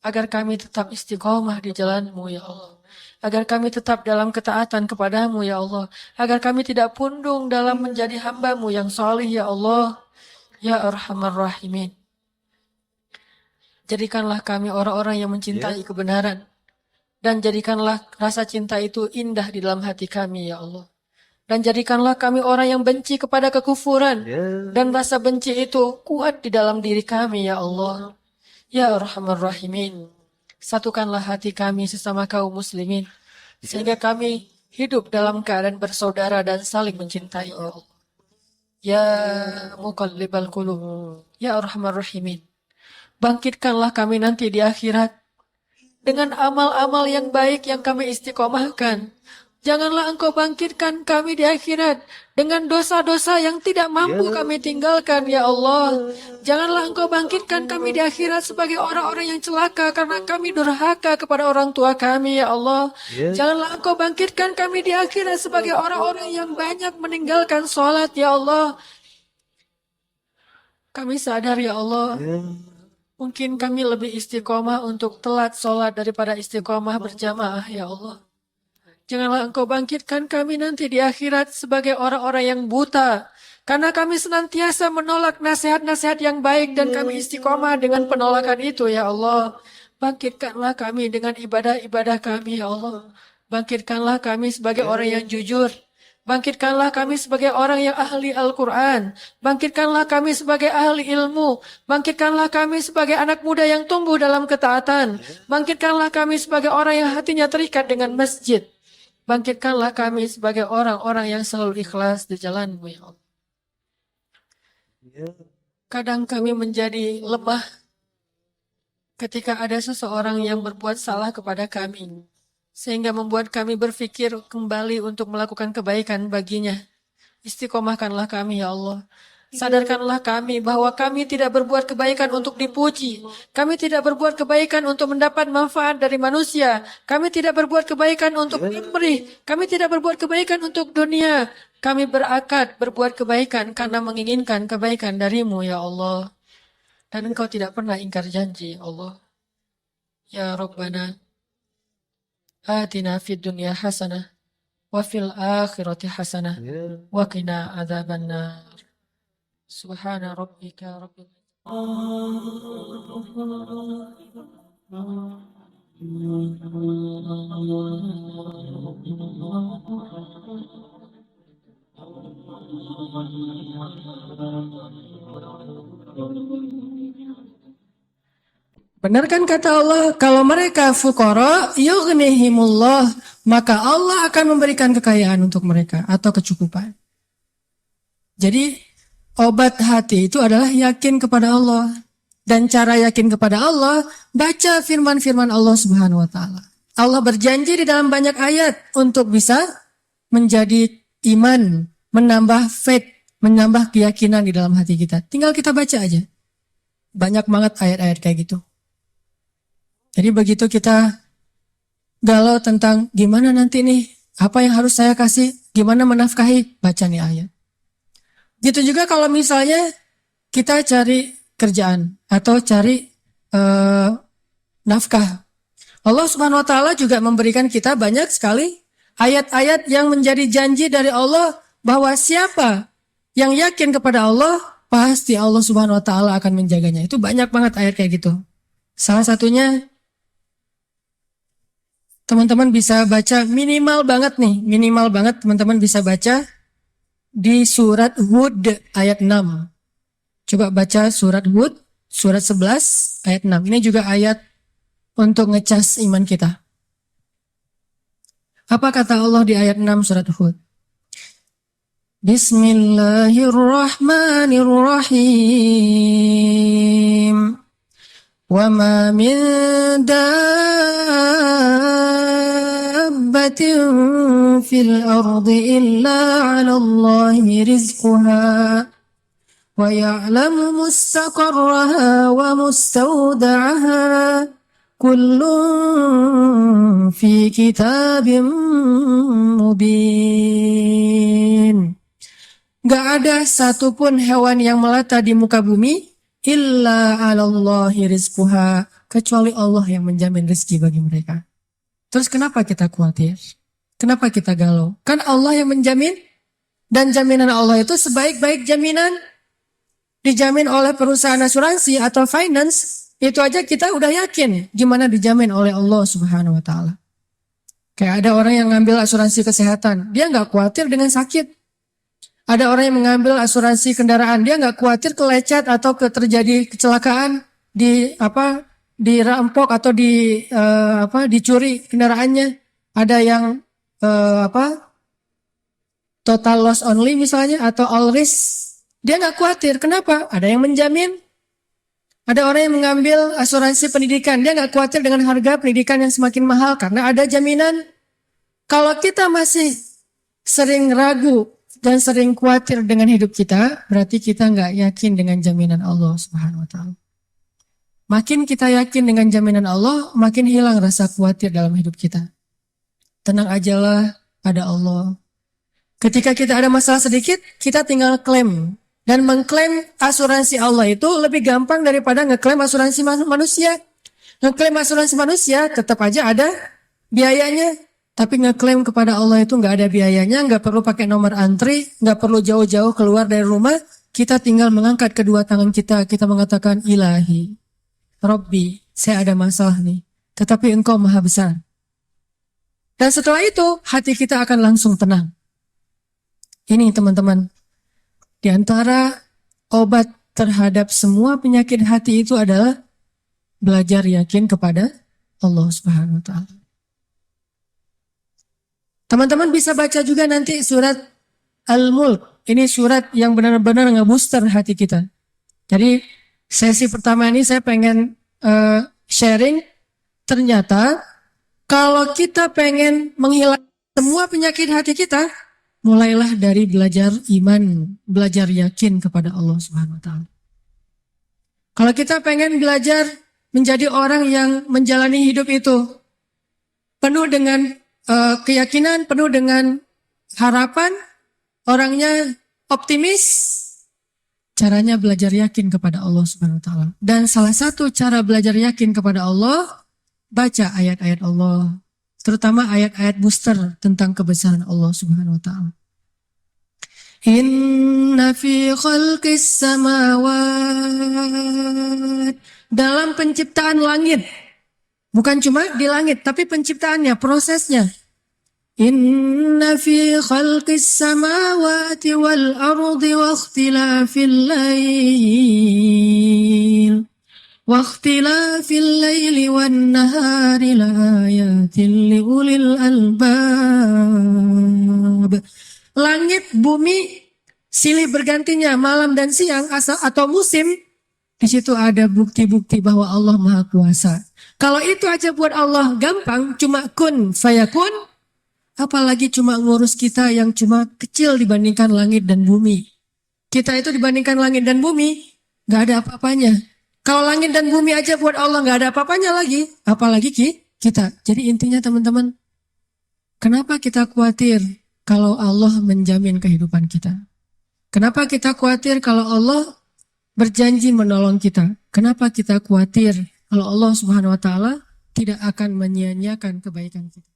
Speaker 1: Agar kami tetap istiqomah di jalan-Mu, ya Allah. Agar kami tetap dalam ketaatan kepada-Mu, ya Allah. Agar kami tidak pundung dalam menjadi hamba-Mu yang salih, ya Allah. Ya Arhamar Rahimin. Jadikanlah kami orang-orang yang mencintai kebenaran. Dan jadikanlah rasa cinta itu indah di dalam hati kami, ya Allah. Dan jadikanlah kami orang yang benci kepada kekufuran. Dan rasa benci itu kuat di dalam diri kami, ya Allah. Ya Arhamar Rahimin, satukanlah hati kami sesama kaum muslimin, sehingga kami hidup dalam keadaan bersaudara dan saling mencintai, ya Allah. Ya Muqallibal Qulub, ya Arhamar Rahimin, bangkitkanlah kami nanti di akhirat dengan amal-amal yang baik yang kami istiqomahkan. Janganlah Engkau bangkitkan kami di akhirat dengan dosa-dosa yang tidak mampu kami tinggalkan, ya Allah. Janganlah Engkau bangkitkan kami di akhirat sebagai orang-orang yang celaka karena kami durhaka kepada orang tua kami, ya Allah. Janganlah Engkau bangkitkan kami di akhirat sebagai orang-orang yang banyak meninggalkan sholat, ya Allah. Kami sadar, ya Allah, mungkin kami lebih istiqomah untuk telat sholat daripada istiqomah berjamaah, ya Allah. Janganlah Engkau bangkitkan kami nanti di akhirat sebagai orang-orang yang buta. Karena kami senantiasa menolak nasihat-nasihat yang baik dan kami istiqomah dengan penolakan itu, ya Allah. Bangkitkanlah kami dengan ibadah-ibadah kami, ya Allah. Bangkitkanlah kami sebagai orang yang jujur. Bangkitkanlah kami sebagai orang yang ahli Al-Quran. Bangkitkanlah kami sebagai ahli ilmu. Bangkitkanlah kami sebagai anak muda yang tumbuh dalam ketaatan. Bangkitkanlah kami sebagai orang yang hatinya terikat dengan masjid. Bangkitkanlah kami sebagai orang-orang yang selalu ikhlas di jalan-Mu, ya Allah. Kadang kami menjadi lemah ketika ada seseorang yang berbuat salah kepada kami, sehingga membuat kami berpikir kembali untuk melakukan kebaikan baginya. Istiqomahkanlah kami, ya Allah. Sadarkanlah kami bahwa kami tidak berbuat kebaikan untuk dipuji. Kami tidak berbuat kebaikan untuk mendapat manfaat dari manusia. Kami tidak berbuat kebaikan untuk pamrih. Kami tidak berbuat kebaikan untuk dunia. Kami berakad berbuat kebaikan karena menginginkan kebaikan darimu, ya Allah. Dan Engkau tidak pernah ingkar janji, ya Allah. Ya Rabbana, atina fid dunya hasanah, wa fil akhirati hasanah, wa qina adzabannar. Subhana rabbika rabbil Benar kan kata Allah, kalau mereka fuqara yughnihimullah, maka Allah akan memberikan kekayaan untuk mereka atau kecukupan. Jadi obat hati itu adalah yakin kepada Allah. Dan cara yakin kepada Allah, baca firman-firman Allah Subhanahu wa taala. Allah berjanji di dalam banyak ayat untuk bisa menjadi iman, menambah faith, menambah keyakinan di dalam hati kita. Tinggal kita baca aja. Banyak banget ayat-ayat kayak gitu. Jadi begitu kita galau tentang gimana nanti nih, apa yang harus saya kasih, gimana menafkahi, baca nih ayat. Gitu juga kalau misalnya kita cari kerjaan atau cari nafkah. Allah Subhanahu wa taala juga memberikan kita banyak sekali ayat-ayat yang menjadi janji dari Allah bahwa siapa yang yakin kepada Allah, pasti Allah Subhanahu wa taala akan menjaganya. Itu banyak banget ayat kayak gitu. Salah satunya teman-teman bisa baca minimal banget teman-teman bisa baca di surat Hud ayat 6. Coba baca surat Hud, surat 11 ayat 6. Ini juga ayat untuk ngecas iman kita. Apa kata Allah di ayat 6 surat Hud? Bismillahirrahmanirrahim. Wa ma min dabbatin fil ardi illa 'ala Allahi rizquha wa ya'lamu mustaqarraha wa mustawda'aha kullun fi kitabim mubin. Gak ada satupun hewan yang melata di muka bumi illa 'alallahi rizquha, kecuali Allah yang menjamin rezeki bagi mereka. Terus kenapa kita khawatir? Kenapa kita galau? Kan Allah yang menjamin, dan jaminan Allah itu sebaik-baik jaminan dijamin oleh perusahaan asuransi atau finance. Itu aja kita udah yakin gimana dijamin oleh Allah Subhanahu wa taala. Kayak ada orang yang ngambil asuransi kesehatan, dia nggak khawatir dengan sakit. Ada orang yang mengambil asuransi kendaraan, dia nggak khawatir kelecet atau terjadi kecelakaan, dirampok atau dicuri kendaraannya. Ada yang total loss only misalnya atau all risk, dia nggak khawatir. Kenapa? Ada yang menjamin. Ada orang yang mengambil asuransi pendidikan, dia nggak khawatir dengan harga pendidikan yang semakin mahal karena ada jaminan. Kalau kita masih sering ragu dan sering khawatir dengan hidup kita, berarti kita nggak yakin dengan jaminan Allah Subhanahu wa taala. Makin kita yakin dengan jaminan Allah, makin hilang rasa khawatir dalam hidup kita. Tenang ajalah, ada Allah. Ketika kita ada masalah sedikit, kita tinggal klaim. Dan mengklaim asuransi Allah itu lebih gampang daripada ngeklaim asuransi manusia. Ngeklaim asuransi manusia tetap aja ada biayanya. Tapi ngeklaim kepada Allah itu nggak ada biayanya, nggak perlu pakai nomor antri, nggak perlu jauh-jauh keluar dari rumah. Kita tinggal mengangkat kedua tangan kita mengatakan, Ilahi, Rabbi, saya ada masalah nih. Tetapi Engkau Maha Besar. Dan setelah itu, hati kita akan langsung tenang. Ini teman-teman, di antara obat terhadap semua penyakit hati itu adalah belajar yakin kepada Allah Subhanahu wa taala. Teman-teman bisa baca juga nanti surat Al-Mulk. Ini surat yang benar-benar ngebooster hati kita. Jadi sesi pertama ini saya pengen sharing, ternyata kalau kita pengen menghilangkan semua penyakit hati kita, mulailah dari belajar iman, belajar yakin kepada Allah Subhanahu wa taala. Kalau kita pengen belajar menjadi orang yang menjalani hidup itu penuh dengan keyakinan, penuh dengan harapan, orangnya optimis, caranya belajar yakin kepada Allah Subhanahu wa taala. Dan salah satu cara belajar yakin kepada Allah, baca ayat-ayat Allah, terutama ayat-ayat booster tentang kebesaran Allah Subhanahu wa taala. Inna fi khalqis samawat, dalam penciptaan langit, bukan cuma di langit, tapi penciptaannya, prosesnya. Inna fi khalqis samawati wal ardi wa ikhtilafil lail wa ikhtilafil laili wan nahari laayatin liulil albab. Langit, bumi, silih bergantinya malam dan siang atau musim, di situ ada bukti-bukti bahwa Allah Maha Kuasa. Kalau itu aja buat Allah gampang, cuma kun fayakun, apalagi cuma ngurus kita yang cuma kecil dibandingkan langit dan bumi. Kita itu dibandingkan langit dan bumi, gak ada apa-apanya. Kalau langit dan bumi aja buat Allah gak ada apa-apanya lagi, apalagi kita. Jadi intinya teman-teman, kenapa kita khawatir kalau Allah menjamin kehidupan kita? Kenapa kita khawatir kalau Allah berjanji menolong kita? Kenapa kita khawatir kalau Allah Subhanahu wa taala tidak akan menyia-nyiakan kebaikan kita?